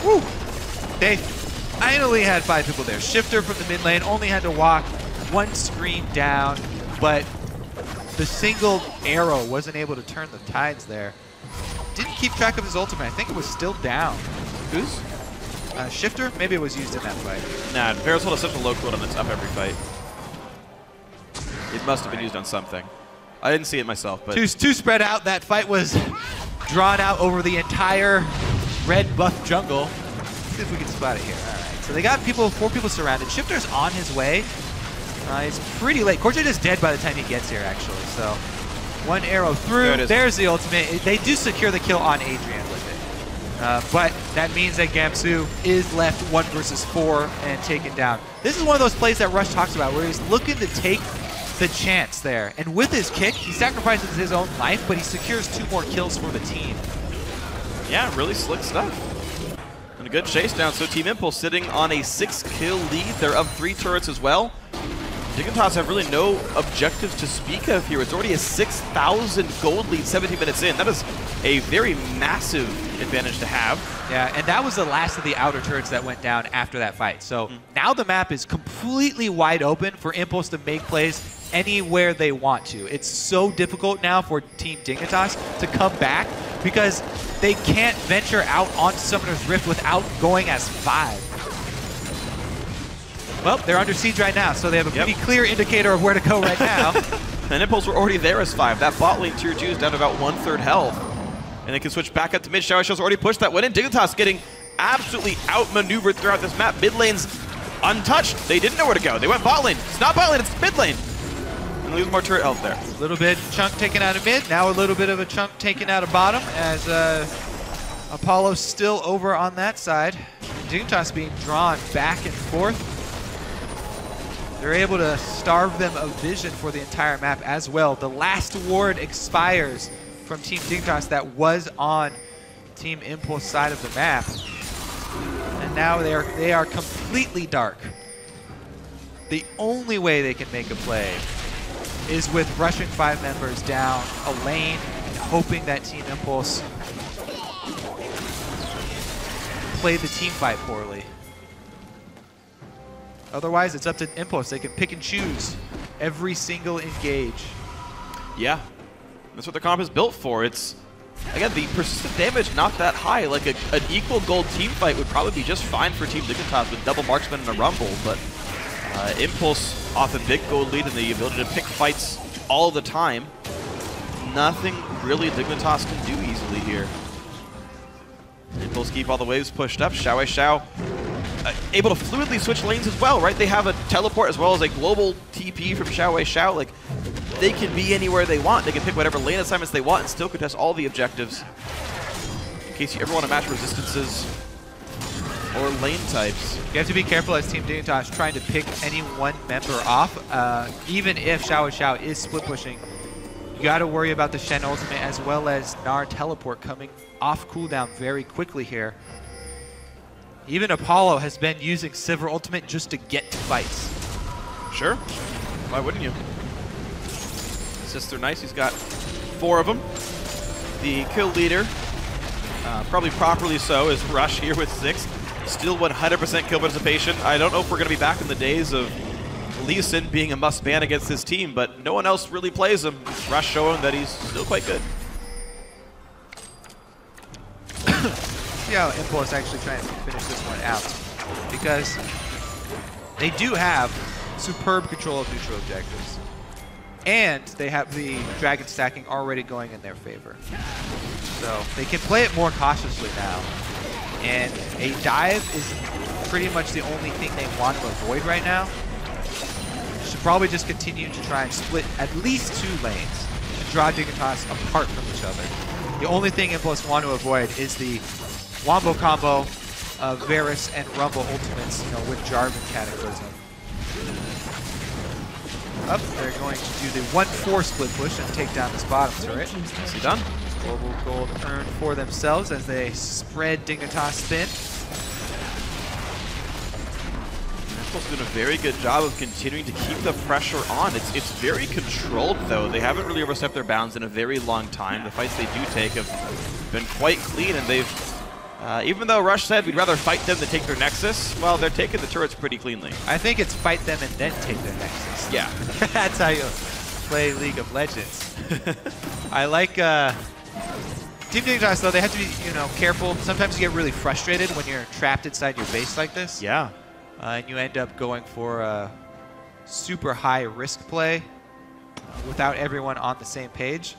Woo! They finally had 5 people there. Shifter from the mid lane only had to walk 1 screen down, but the single arrow wasn't able to turn the tides there. Didn't keep track of his ultimate. I think it was still down. Who's? Shifter? Maybe it was used in that fight. Nah, Varus has such a low cooldown that's up every fight. It must have been used on something. I didn't see it myself, but... Two spread out. That fight was drawn out over the entire red buff jungle. Let's see if we can spot it here. All right. So they got 4 people surrounded. Shifter's on his way. He's pretty late. CoreJJ is dead by the time he gets here, actually. So 1 arrow through. There's the ultimate. They do secure the kill on Adrian with it. But that means that Gamsu is left 1 versus 4 and taken down. This is one of those plays that Rush talks about where he's looking to take the chance there. And with his kick, he sacrifices his own life, but he secures 2 more kills for the team. Yeah, really slick stuff. And a good chase down. So Team Impulse sitting on a 6-kill lead. They're up 3 turrets as well. Dignitas have really no objectives to speak of here. It's already a 6,000 gold lead 17 minutes in. That is a very massive advantage to have. Yeah, and that was the last of the outer turrets that went down after that fight. So now the map is completely wide open for Impulse to make plays anywhere they want to. It's so difficult now for Team Dignitas to come back because they can't venture out onto Summoner's Rift without going as 5. Well, they're under siege right now, so they have a pretty clear indicator of where to go right now. And Impulse were already there as 5. That bot lane tier 2 is down to about 1/3 health. And they can switch back up to mid. Shower Shell's already pushed that one in. Dignitas getting absolutely outmaneuvered throughout this map. Mid lane's untouched. They didn't know where to go. They went bot lane. It's not bot lane, it's mid lane. And lose more turret health there. A little bit chunk taken out of mid. Now a little bit of a chunk taken out of bottom as Apollo's still over on that side. Dignitas being drawn back and forth. They're able to starve them of vision for the entire map as well. The last ward expires from Team Dignitas that was on Team Impulse side of the map. And now they are completely dark. The only way they can make a play is with rushing 5 members down a lane and hoping that Team Impulse played the team fight poorly. Otherwise, it's up to Impulse. They can pick and choose every single engage. Yeah, that's what their comp is built for. It's, again, the persistent damage not that high. Like an equal gold team fight would probably be just fine for Team Dignitas with double marksman and a rumble, but Impulse off a big gold lead and the ability to pick fights all the time. Nothing really Dignitas can do easily here. Impulse keep all the waves pushed up. Xiao able to fluidly switch lanes as well, right? They have a teleport as well as a global TP from Xiao. Like, they can be anywhere they want. They can pick whatever lane assignments they want and still contest all the objectives. In case you ever want to match resistances or lane types. You have to be careful as Team Dignitas trying to pick any one member off. Even if Xiao is split pushing, you got to worry about the Shen ultimate as well as Gnar teleport coming off cooldown very quickly here. Even Apollo has been using Sivir ultimate just to get to fights. Sure. Why wouldn't you? Sister Nice, he's got 4 of them. The kill leader, probably properly so, is Rush here with 6. Still 100% kill participation. I don't know if we're going to be back in the days of Lee Sin being a must-ban against this team, but no one else really plays him. Rush showing that he's still quite good. see how Impulse actually trying to finish this one out, because they do have superb control of neutral objectives, and they have the dragon stacking already going in their favor. So they can play it more cautiously now, and a dive is pretty much the only thing they want to avoid right now. Should probably just continue to try and split at least 2 lanes and draw Dignitas apart from each other. The only thing Impulse want to avoid is the wombo combo of Varus and Rumble ultimates, with Jarvan Cataclysm. Up, they're going to do the 1-4 split push and take down this bottom turret. Nicely done. Global gold earned for themselves as they spread Dignitas thin. Impulse doing a very good job of continuing to keep the pressure on. It's very controlled, though. They haven't really overstepped their bounds in a very long time. The fights they do take have been quite clean, and they've even though Rush said we'd rather fight them than take their Nexus, well, they're taking the turrets pretty cleanly. I think it's fight them and then take their Nexus. Yeah. That's how you play League of Legends. I like Team Dignitas, though. They have to be, careful. Sometimes you get really frustrated when you're trapped inside your base like this. Yeah. And you end up going for a super high risk play without everyone on the same page.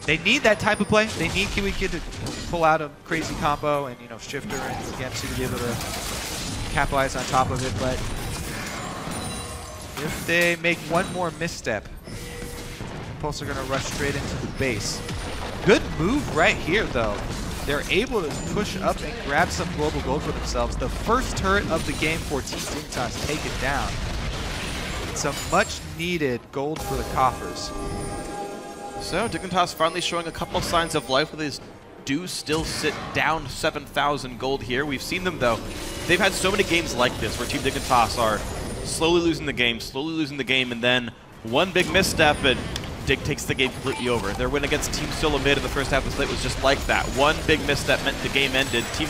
They need that type of play. They need Kiwi Kid to pull out a crazy combo and, Shifter and Gemsu to be able to capitalize on top of it. But if they make one more misstep, Impulse are going to rush straight into the base. Good move right here, though. They're able to push up and grab some global gold for themselves. The first turret of the game for Team Dignitas taken down. Some much needed gold for the coffers. So Dignitas finally showing a couple of signs of life, but they do still sit down 7,000 gold here. We've seen them, though. They've had so many games like this where Team Dignitas are slowly losing the game, and then one big misstep and Dig takes the game completely over. Their win against Team Solo Mid in the first half of the slate was just like that. One big misstep meant the game ended. Team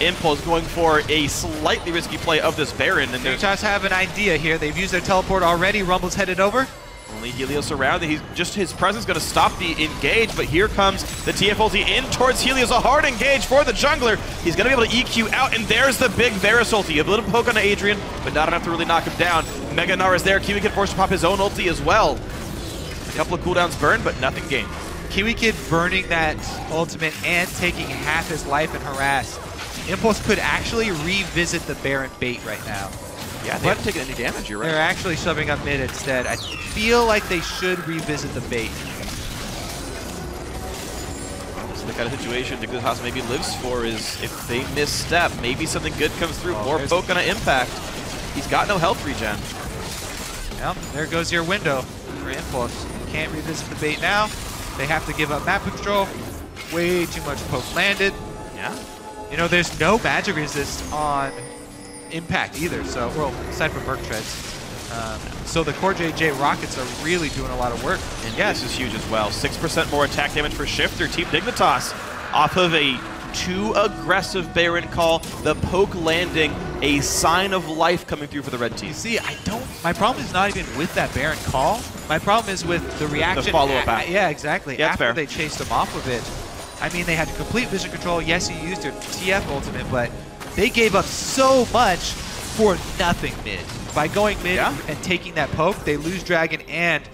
Impulse going for a slightly risky play of this Baron. And Dignitas have an idea here. They've used their teleport already. Rumble's headed over. Only Helios around. His presence going to stop the engage, but here comes the TF ulti in towards Helios. A hard engage for the jungler. He's going to be able to EQ out, and there's the big Varus ulti. A little poke on Adrian, but not enough to really knock him down. Mega Gnar is there. Kiwi Kid forced to pop his own ulti as well. A couple of cooldowns burned, but nothing gained. Kiwi Kid burning that ultimate and taking half his life and harass. Impulse could actually revisit the Baron bait right now. Yeah, they haven't taken any damage, you're right. They're actually shoving up mid instead. I feel like they should revisit the bait. So the kind of situation Dignitas maybe lives for is if they misstep, maybe something good comes through. More poke on an impact. He's got no health regen. Well, there goes your window for Impulse. Can't revisit the bait now. They have to give up map control. Way too much poke landed. Yeah. There's no magic resist on impact either, so, well, aside from Merc Treads. So the Core JJ Rockets are really doing a lot of work. And yeah, this is huge as well. 6% more attack damage for Shifter. Team Dignitas off of a too aggressive Baron call. The poke landing, a sign of life coming through for the red team. You see, my problem is not even with that Baron call. My problem is with the reaction. The follow-up back. Yeah, exactly. Yeah, after they chased him off of it. I mean, they had complete vision control. Yes, he used their TF ultimate, but they gave up so much for nothing mid. By going mid and taking that poke, they lose Dragon and,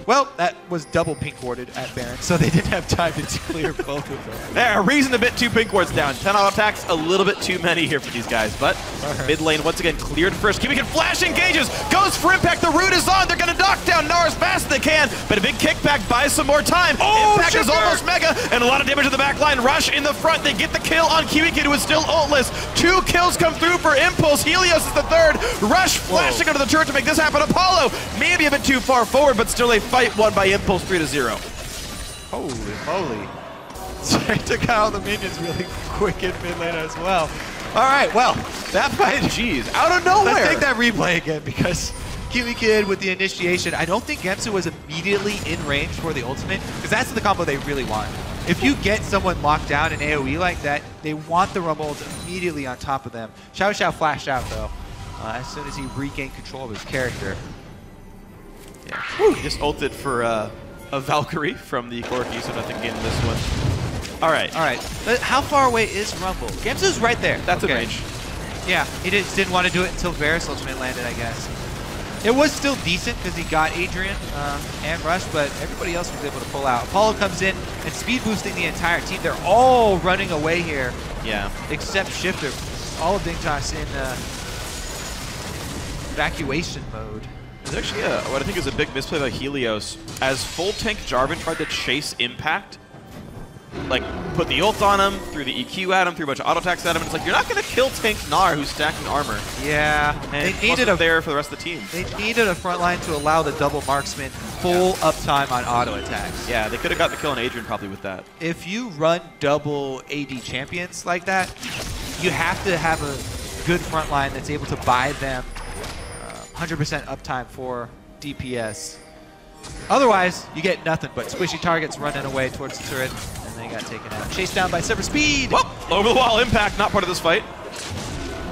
well, that was double pink warded at Baron, so they didn't have time to clear both of them. There, reason a bit two pink wards down. 10 auto attacks, a little bit too many here for these guys, but mid lane once again cleared first. Kiwi Kid flash engages, goes for impact, the root is on, they're gonna knock down Gnar as fast as they can, but a big kickback buys some more time. Impact is almost mega, and a lot of damage to the back line. Rush in the front, they get the kill on Kiwi Kid, who is still ultless. 2 kills come through for Impulse, Helios is the third. Rush flashing under the turret to make this happen. Apollo, maybe a bit too far forward, but still a fight won by Impulse 3-0. Holy moly. Sorry, took out all the minions really quick in mid lane as well. All right, well, that fight, jeez, out of nowhere. Let's take that replay again because Kiwi Kid with the initiation, I don't think Gemsu was immediately in range for the ultimate because that's the combo they really want. If you get someone locked down in AoE like that, they want the Rumble immediately on top of them. Xiao Xiao flashed out though, as soon as he regained control of his character. Yeah. He just ulted for a Valkyrie from the Corki, so nothing in this one. All right. All right. But how far away is Rumble? Gamsu's right there. That's in range. Yeah, he just didn't want to do it until Varus ultimate landed, I guess. It was still decent because he got Adrian and Rush, but everybody else was able to pull out. Apollo comes in and speed boosting the entire team. They're all running away here. Yeah. Except Shifter. All of Dignitas in evacuation mode. There's actually what I think is a big misplay by Helios. As full tank Jarvan tried to chase Impact, like put the ult on him, threw the EQ at him, threw a bunch of auto attacks at him, and it's like, you're not going to kill tank Gnar who's stacking armor. Yeah, And they needed there for the rest of the team. They needed a front line to allow the double marksman full uptime on auto attacks. Yeah, they could have gotten the kill on Adrian probably with that. If you run double AD champions like that, you have to have a good front line that's able to buy them 100% uptime for DPS. Otherwise, you get nothing but squishy targets running away towards the turret, and they got taken out. Chased down by Sever Speed! Whoop! Over the wall, Impact, not part of this fight.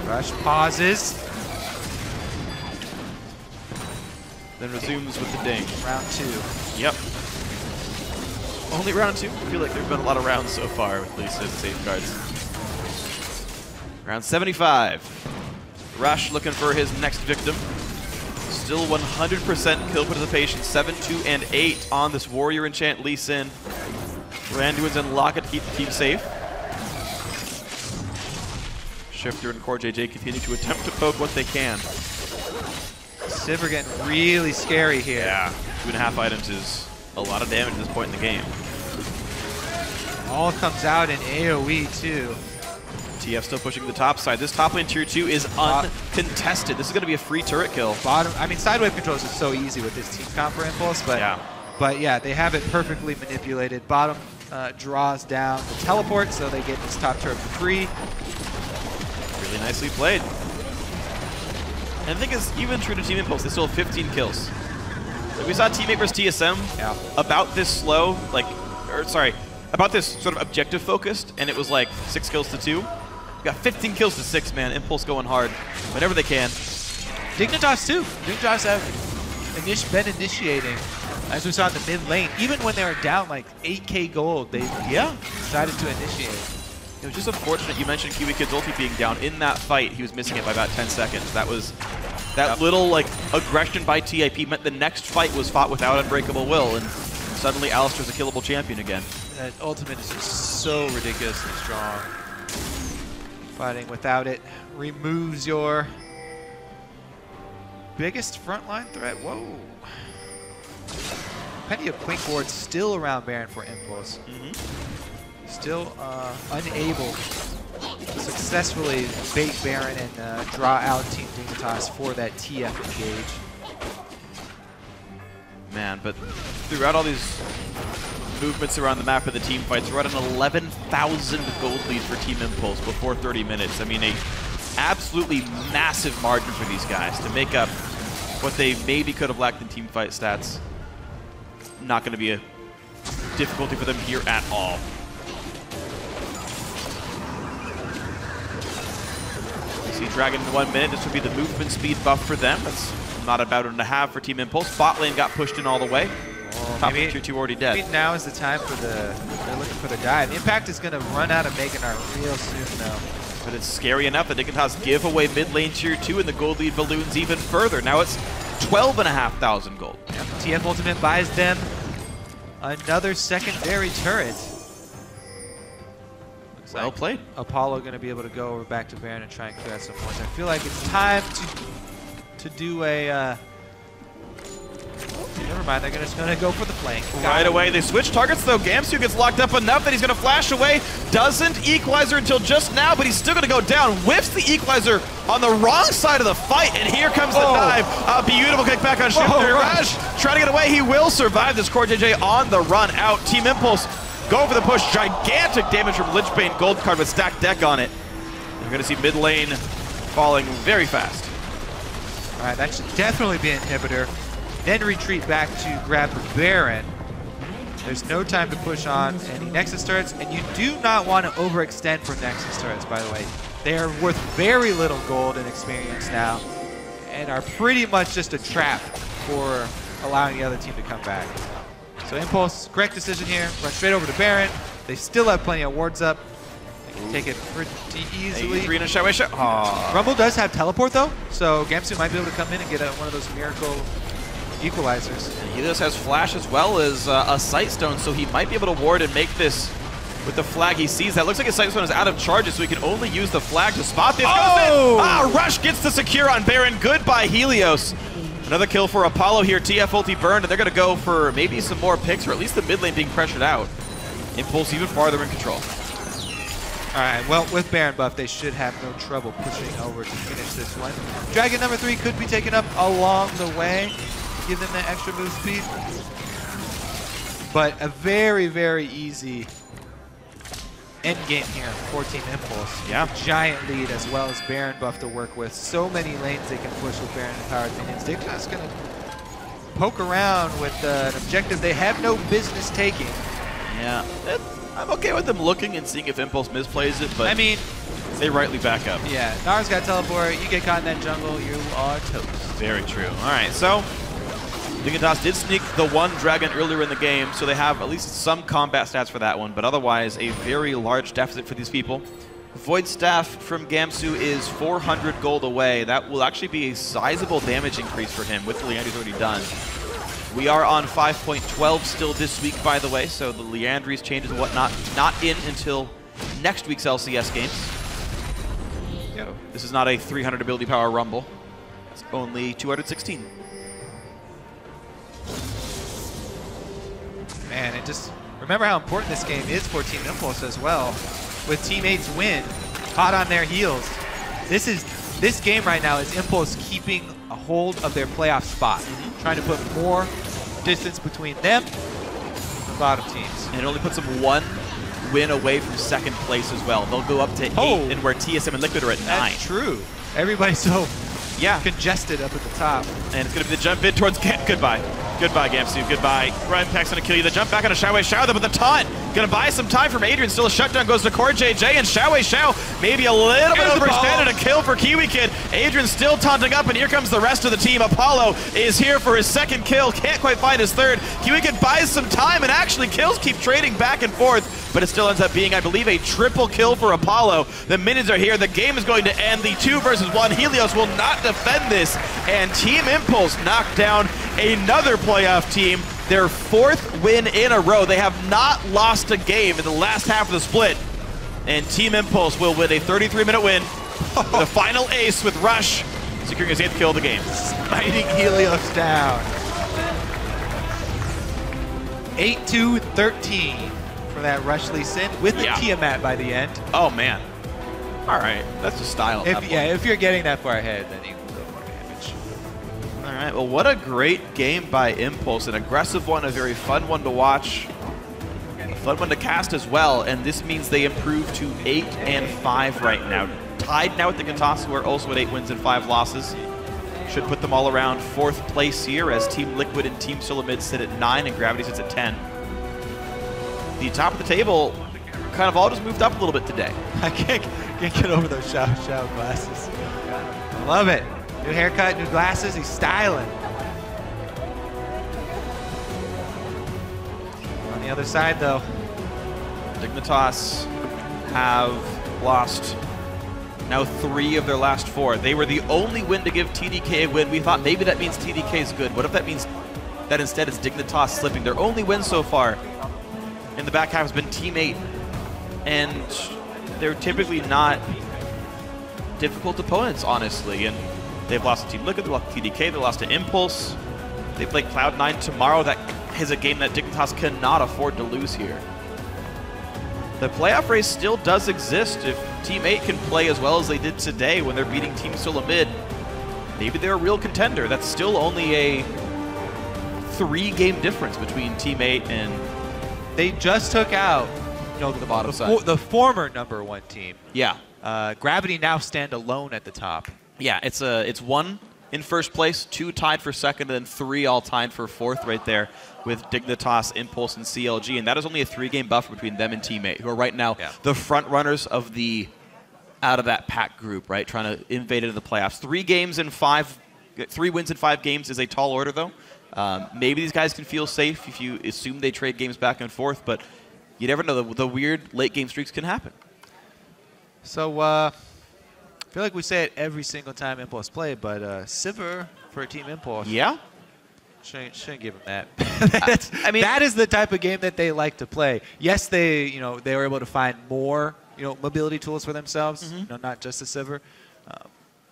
Rush pauses. Then resumes with the ding. Round 2. Yep. Only round 2? I feel like there have been a lot of rounds so far with Lisa and Safeguards. Round 75. Rush looking for his next victim. Still 100% kill participation, 7, 2, and 8 on this Warrior Enchant Lee Sin. Randuin's and Locket keep the team safe. Shifter and Core JJ continue to attempt to poke what they can. Sivir getting really scary here. Yeah, 2.5 items is a lot of damage at this point in the game. All comes out in AoE too. TF still pushing the top side. This top lane tier 2 is uncontested. This is going to be a free turret kill. Bottom, I mean, side wave controls is so easy with this team comp for Impulse, but yeah, they have it perfectly manipulated. Bottom draws down the teleport, so they get this top turret for free. Really nicely played. And the thing is, even true to Team Impulse, they still have 15 kills. Like we saw Teammate vs TSM about this slow, about this sort of objective focused, and it was like 6 kills to 2. We got 15 kills to 6, man. Impulse going hard whenever they can. Dignitas too. Dignitas have been initiating, as we saw in the mid lane. Even when they were down like 8k gold, they decided to initiate. It was just unfortunate you mentioned Kiwi Kid's ulti being down. In that fight, he was missing it by about 10 seconds. That was little like aggression by TIP meant the next fight was fought without Unbreakable Will, and suddenly Alistar's a killable champion again. That ultimate is just so ridiculously strong. Fighting without it removes your biggest frontline threat. Whoa. Plenty of Quink wards still around Baron for Impulse. Still unable to successfully bait Baron and draw out Team Dignitas for that TF engage. Man, but throughout all these movements around the map of the team fights, we're at an 11,000 gold lead for Team Impulse before 30 minutes. I mean, a absolutely massive margin for these guys to make up what they maybe could have lacked in team fight stats. Not going to be a difficulty for them here at all. See Dragon in 1 minute. This would be the movement speed buff for them. That's not about it to have for Team Impulse. Bot lane got pushed in all the way. Top tier 2 already dead. Maybe now is the time for they're looking for the dive. Impact is going to run out of Meganar real soon though. But it's scary enough that Dignitas give away mid lane tier 2 and the gold lead balloons even further. Now it's 12,500 gold. Yep. TF Ultimate buys them another secondary turret. Looks well played. Apollo going to be able to go over back to Baron and try and clear out some points. I feel like it's time to do a... never mind, they're just going to go for the flank. Right away, they switch targets though. Gamsu gets locked up enough that he's going to flash away. Doesn't equalizer until just now, but he's still going to go down. Whiffs the equalizer on the wrong side of the fight, and here comes the dive. A beautiful kickback on Shifter. Rush trying to get away. He will survive this. Core JJ on the run out. Team Impulse go for the push. Gigantic damage from Lichbane gold card with stacked deck on it. We're going to see mid lane falling very fast. All right, that should definitely be an inhibitor. Then retreat back to grab the Baron. There's no time to push on any Nexus turrets, and you do not want to overextend for Nexus turrets, by the way. They are worth very little gold and experience now, and are pretty much just a trap for allowing the other team to come back. So Impulse, correct decision here. Run straight over to Baron, They still have plenty of wards up. They can take it pretty easily. Adrian and Shao. Rumble does have teleport though, so Gamsu might be able to come in and get one of those miracle equalizers. And Helios has flash as well as a sight stone, so he might be able to ward and make this with the flag he sees. That looks like his sight stone is out of charges, so he can only use the flag to spot this. Oh! Rush gets the secure on Baron. Goodbye, Helios. Another kill for Apollo here. TF ulti burned, and they're going to go for maybe some more picks, or at least the mid lane being pressured out. Impulse even farther in control. All right, well, with Baron buff, they should have no trouble pushing over to finish this one. Dragon number 3 could be taken up along the way, give them that extra move speed. But a very, very easy end game here for Team Impulse. Yeah. Giant lead as well as Baron buff to work with. So many lanes they can push with Baron and powered minions. They're just going to poke around with an objective they have no business taking. Yeah, I'm okay with them looking and seeing if Impulse misplays it, but I mean, they rightly back up. yeah, Nara's got teleport. You get caught in that jungle, you are toast. Very true. All right, so Dignitas did sneak the one dragon earlier in the game, so they have at least some combat stats for that one, but otherwise a very large deficit for these people. Void Staff from Gamsu is 400 gold away. That will actually be a sizable damage increase for him with the Leandry's already done. We are on 5.12 still this week, by the way, so the Leandry's changes and whatnot not in until next week's LCS games. Yep. This is not a 300 ability power rumble. It's only 216. Man, and just remember how important this game is for Team Impulse as well. With teammates win, hot on their heels. This game right now is Impulse keeping a hold of their playoff spot, trying to put more distance between them and the bottom teams. And it only puts them one win away from second place as well. They'll go up to 8, and where TSM and Liquid are at 9. That's true. Everybody's so congested up at the top. And it's going to be the jump in towards Goodbye. Goodbye, Gamsu. Goodbye. Ryan Pack's going to kill you. The jump back on a Xiao Xiao, though, but the taunt going to buy some time from Adrian. Still a shutdown goes to Core JJ, and Xiao Xiao maybe a little bit overextended. A kill for Kiwi Kid. Adrian still taunting up, and here comes the rest of the team. Apollo is here for his second kill. Can't quite find his third. Kiwi Kid buys some time, and actually kills keep trading back and forth, but it still ends up being, I believe, a triple kill for Apollo. The minions are here. The game is going to end. The 2 versus 1. Helios will not defend this, and Team Impulse knocked down another playoff team, their 4th win in a row. They have not lost a game in the last half of the split, and Team Impulse will win a 33-minute win with a final ace with Rush securing his 8th kill of the game. Smiting Helios down. 8-2-13 for that Rush Lee Sin with the Tiamat by the end. Oh, man. All right, that's just style. If you're getting that far ahead, then you can go more damage. All right, well, what a great game by Impulse. An aggressive one, a very fun one to watch, a fun one to cast as well, and this means they improve to 8-5 right now. Tied now with the Dignitas, who are also at 8 wins and 5 losses. Should put them all around 4th place here, as Team Liquid and Team Solamid sit at 9 and Gravity sits at 10. The top of the table kind of all just moved up a little bit today. I can't get over those Xiao Xiao glasses. I love it. New haircut, new glasses, he's styling. On the other side, though, Dignitas have lost now 3 of their last 4. They were the only win to give TDK a win. We thought maybe that means TDK is good. What if that means that instead it's Dignitas slipping? Their only win so far in the back half has been Team 8. And they're typically not difficult opponents, honestly. And they've lost to Team Liquid, they lost to TDK, they lost to Impulse. They play Cloud9 tomorrow. That is a game that Dignitas cannot afford to lose here. The playoff race still does exist. If Team 8 can play as well as they did today when they're beating Team Solamid, maybe they're a real contender. That's still only a 3-game difference between Team 8 and... They just took out the bottom side. The former #1 team. Yeah. Gravity now stand alone at the top. Yeah, it's 1 in first place, 2 tied for second, and then 3 all tied for 4th right there with Dignitas, Impulse, and CLG. And that is only a 3-game buffer between them and Team 8, who are right now the front runners of the out of that pack group, right? Trying to invade into the playoffs. 3 wins in 5 games is a tall order, though. Maybe these guys can feel safe if you assume they trade games back and forth, but you never know. The weird late game streaks can happen. So I feel like we say it every single time Impulse play, but Sivir for Team Impulse. Yeah. Shouldn't give them that. I mean, that is the type of game that they like to play. Yes, they were able to find more mobility tools for themselves. Not just the Sivir,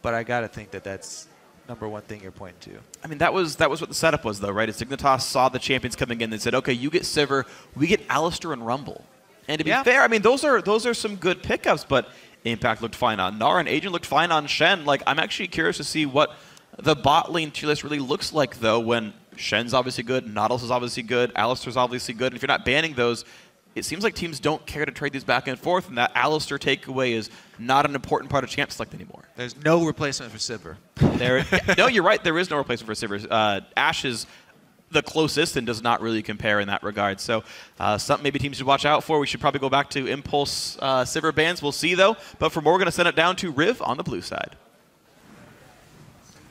but I gotta think that that's number one thing you're pointing to. I mean, that was what the setup was, though, right? As Dignitas saw the champions coming in, they said, okay, you get Sivir, we get Alistair and Rumble. And to be fair, I mean, those are some good pickups, but Impact looked fine on Nara, and Agent looked fine on Shen. Like, I'm actually curious to see what the bot lane tier list really looks like, though, when Shen's obviously good, Nautilus is obviously good, Alistair's obviously good. And if you're not banning those, it seems like teams don't care to trade these back and forth, and that Alistair takeaway is not an important part of champ select anymore. There's no replacement for Sivir. No, you're right. There is no replacement for Sivir. Ashe is the closest and does not really compare in that regard. So something maybe teams should watch out for. We should probably go back to Impulse Sivir bans. We'll see, though. But for more, we're going to send it down to Riv on the blue side.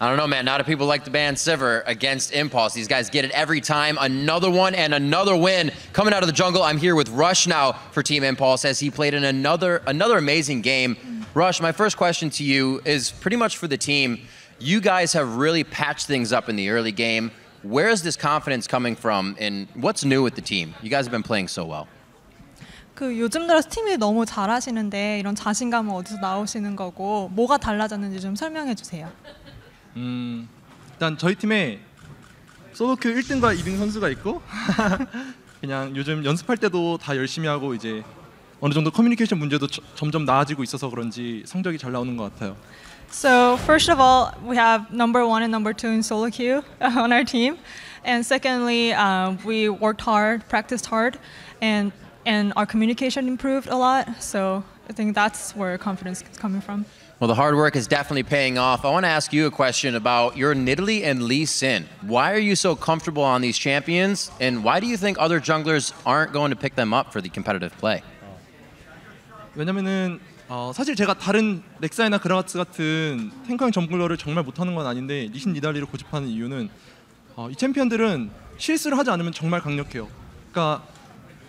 I don't know, man. Not a people like to ban Sivir against Impulse. These guys get it every time. Another one and another win coming out of the jungle. I'm here with Rush now for Team Impulse as he played in another amazing game. Rush, my first question to you is pretty much for the team. You guys have really patched things up in the early game. Where is this confidence coming from, and what's new with the team? You guys have been playing so well. 요즘 들어서 팀이 너무 잘하시는데 이런 자신감은 어디서 나오시는 거고 뭐가 달라졌는지 좀 설명해 주세요. 일단 저희 팀에 솔로큐 1등과 2등 선수가 있고 그냥 요즘 연습할 때도 다 열심히 하고 이제 어느 정도 커뮤니케이션 문제도 점점 나아지고 있어서 그런지 성적이 잘 나오는 것 같아요. So first of all, we have number 1 and number 2 in solo queue on our team, and secondly, we worked hard, practiced hard, and our communication improved a lot. So I think that's where confidence is coming from. Well, the hard work is definitely paying off. I want to ask you a question about your Nidalee and Lee Sin. Why are you so comfortable on these champions, and why do you think other junglers aren't going to pick them up for the competitive play? 왜냐면은 사실 제가 다른 렉사이나 그라가츠 같은 탱커형 정글러를 정말 못하는 건 아닌데 리신 니달리를 고집하는 이유는 이 챔피언들은 실수를 하지 않으면 정말 강력해요. 그러니까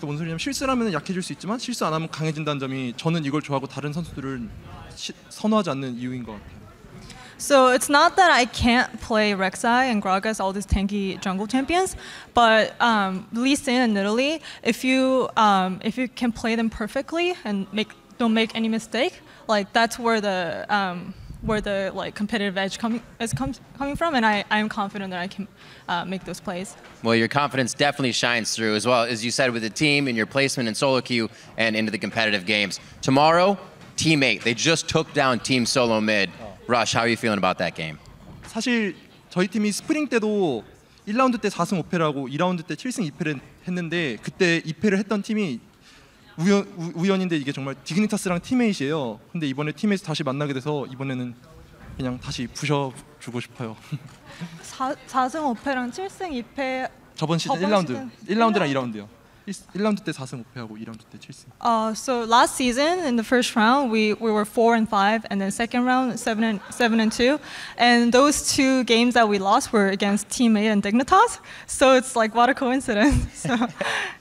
뭔 소리냐면 실수를 하면 약해질 수 있지만 실수 안 하면 강해진다는 점이 저는 이걸 좋아하고 다른 선수들은 선호하지 않는 이유인 것 같아요. So it's not that I can't play Rek'Sai and Gragas, all these tanky jungle champions, but Lee Sin and Nidalee, if you can play them perfectly and don't make any mistake, like that's where the like competitive edge coming from, and I am confident that I can make those plays. Well, your confidence definitely shines through, as well as you said, with the team and your placement in solo queue and into the competitive games. Tomorrow, Team 8, they just took down Team Solo Mid. Rush, how are you feeling about that game? 사실 저희 팀이 스프링 때도 1라운드 때 4승 5패라고 2라운드 때 7승 2패를 했는데 그때 2패를 했던 팀이 우연인데 이게 정말 디그니타스랑 팀메이트예요. 근데 이번에 팀에서 다시 만나게 돼서 이번에는 그냥 다시 부셔주고 싶어요. 4승 5패랑 7승 2패 저번 시즌 1라운드랑 2라운드요. 1라운드 때 4승 5패하고 2라운드 때 7승. So last season in the first round we were 4 and 5, and then second round 7 and 2, and those two games that we lost were against Team 8 and Dignitas. So it's like what a coincidence. So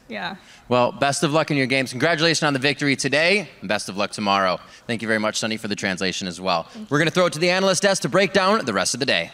yeah. Well, best of luck in your games. Congratulations on the victory today, and best of luck tomorrow. Thank you very much, Sunny, for the translation as well. We're going to throw it to the analyst desk to break down the rest of the day.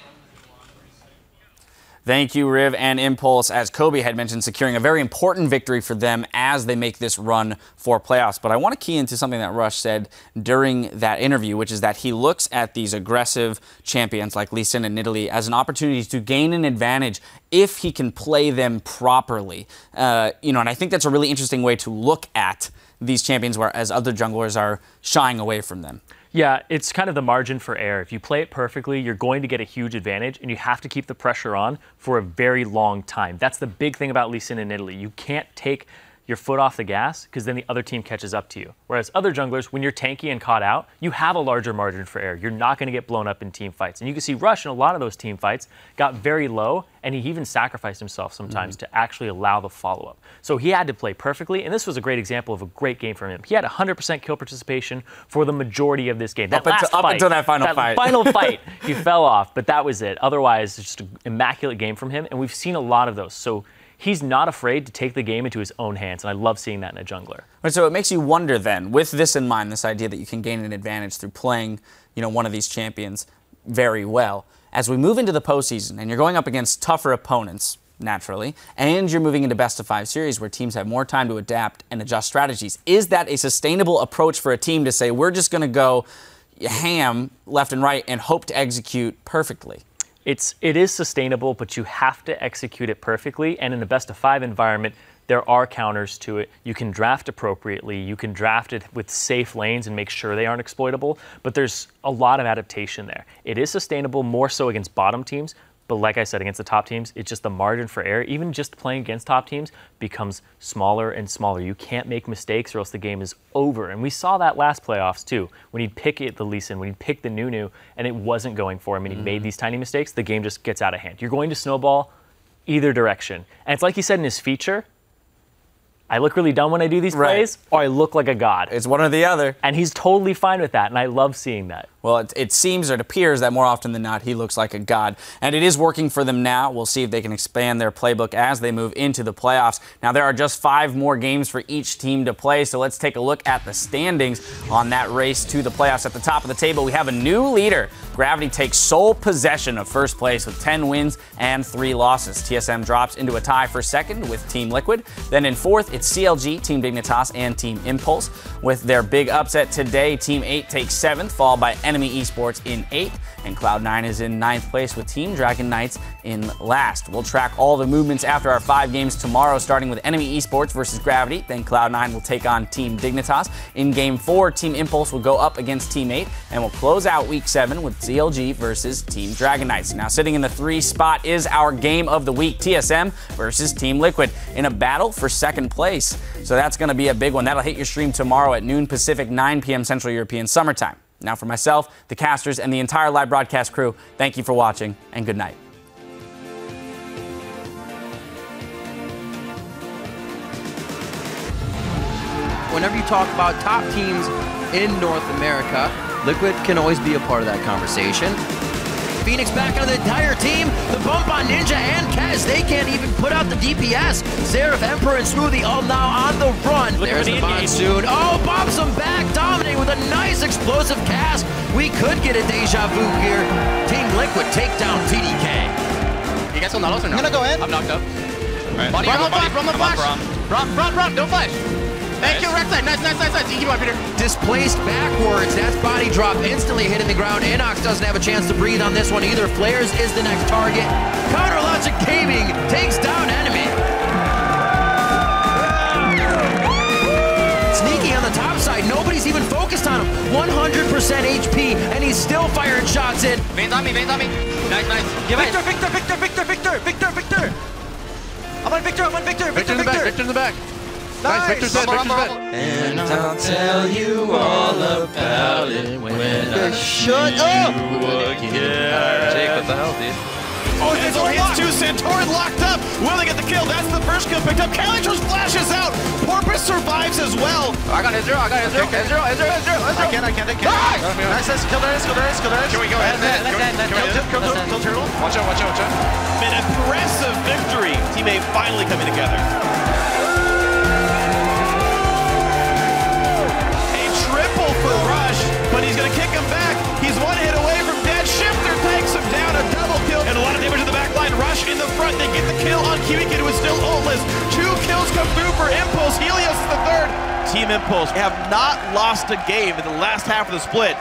Thank you, Riv and Impulse, as Kobe had mentioned, securing a very important victory for them as they make this run for playoffs. But I want to key into something that Rush said during that interview, which is that he looks at these aggressive champions like Lee Sin and Nidalee as an opportunity to gain an advantage if he can play them properly. And I think that's a really interesting way to look at these champions, whereas other junglers are shying away from them. Yeah, it's kind of the margin for error. If you play it perfectly, you're going to get a huge advantage, and you have to keep the pressure on for a very long time. That's the big thing about Lee Sin and Nidalee. You can't take your foot off the gas because then the other team catches up to you. Whereas other junglers, when you're tanky and caught out, you have a larger margin for error. You're not going to get blown up in team fights. And you can see Rush in a lot of those team fights got very low, and he even sacrificed himself sometimes to actually allow the follow-up. So he had to play perfectly, and this was a great example of a great game from him. He had 100% kill participation for the majority of this game. Up until that final fight. Final fight, he fell off, but that was it. Otherwise, it's just an immaculate game from him, and we've seen a lot of those. So he's not afraid to take the game into his own hands, and I love seeing that in a jungler. Right, so it makes you wonder then, with this in mind, this idea that you can gain an advantage through playing, one of these champions very well. As we move into the postseason and you're going up against tougher opponents, naturally, and you're moving into best-of-5 series where teams have more time to adapt and adjust strategies, is that a sustainable approach for a team to say, we're just going to go ham left and right and hope to execute perfectly? It is sustainable, but you have to execute it perfectly, and in a best-of-5 environment, there are counters to it. You can draft appropriately. You can draft it with safe lanes and make sure they aren't exploitable, but there's a lot of adaptation there. It is sustainable more so against bottom teams, but like I said, against the top teams, it's just the margin for error. Even just playing against top teams becomes smaller and smaller. You can't make mistakes or else the game is over. And we saw that last playoffs too. When he'd pick the Lee Sin, when he'd pick the Nunu, and it wasn't going for him, and he made these tiny mistakes, the game just gets out of hand. You're going to snowball either direction. And it's like he said in his feature, I look really dumb when I do these plays, or I look like a god. It's one or the other. And he's totally fine with that, and I love seeing that. Well, it seems or it appears that more often than not, he looks like a god. And it is working for them now. We'll see if they can expand their playbook as they move into the playoffs. Now, there are just 5 more games for each team to play, so let's take a look at the standings on that race to the playoffs. At the top of the table, we have a new leader. Gravity takes sole possession of first place with 10 wins and 3 losses. TSM drops into a tie for second with Team Liquid. Then in fourth, it's CLG, Team Dignitas, and Team Impulse. With their big upset today, Team 8 takes 7th, followed by Enemy Esports in 8th, and Cloud9 is in 9th place with Team Dragon Knights in last. We'll track all the movements after our 5 games tomorrow, starting with Enemy Esports versus Gravity. Then Cloud9 will take on Team Dignitas. In Game 4, Team Impulse will go up against Team 8, and we'll close out Week 7 with CLG versus Team Dragon Knights. Now, sitting in the 3 spot is our game of the week, TSM versus Team Liquid, in a battle for second place. So that's going to be a big one. That'll hit your stream tomorrow at noon Pacific, 9 p.m. Central European Summer Time. Now for myself, the casters, and the entire live broadcast crew, thank you for watching, and good night. Whenever you talk about top teams in North America, Liquid can always be a part of that conversation. Phoenix back on the entire team. The bump on Ninja and Kez. They can't even put out the DPS. Seraph, Emperor, and Smoothie all now on the run. There's the Monsoon. Oh, bobs him back. Dominating with a nice explosive cast. We could get a deja vu here. Team Liquid take down TDK. You guys will not listen now. I'm gonna go in. I'm knocked up. Right. Body, from the flash. Run, don't flash. Thank you, Rek'Sai. Nice. You keep on, Peter. Displaced backwards. That's body drop instantly hitting the ground. Inox doesn't have a chance to breathe on this one either. Flares is the next target. Counter Logic Gaming takes down Enemy. Sneaky on the top side. Nobody's even focused on him. 100% HP, and he's still firing shots in. Veins on me. Nice. Victor. I'm on Victor. Victor in the back. Nice, Victor's dead. And I'll tell you all about it when I shut up. Jake, what the hell, dude? Oh, it's hits 2. Santorin locked up. Will they get the kill? That's the first kill picked up. Calytros flashes out. Porpoise survives as well. I got Ezreal. Ezreal. I can't. Nice. Kill Darius. Can we go ahead? Kill Turtle. Watch out. An impressive victory. Teammate finally coming together. For Rush, but he's going to kick him back. He's 1 hit away from dead. Shifter takes him down, a double kill, and a lot of damage in the back line. Rush in the front, they get the kill on Kiwi Kid, who is still ultless. 2 kills come through for Impulse. Helios is the 3rd. Team Impulse have not lost a game in the last half of the split.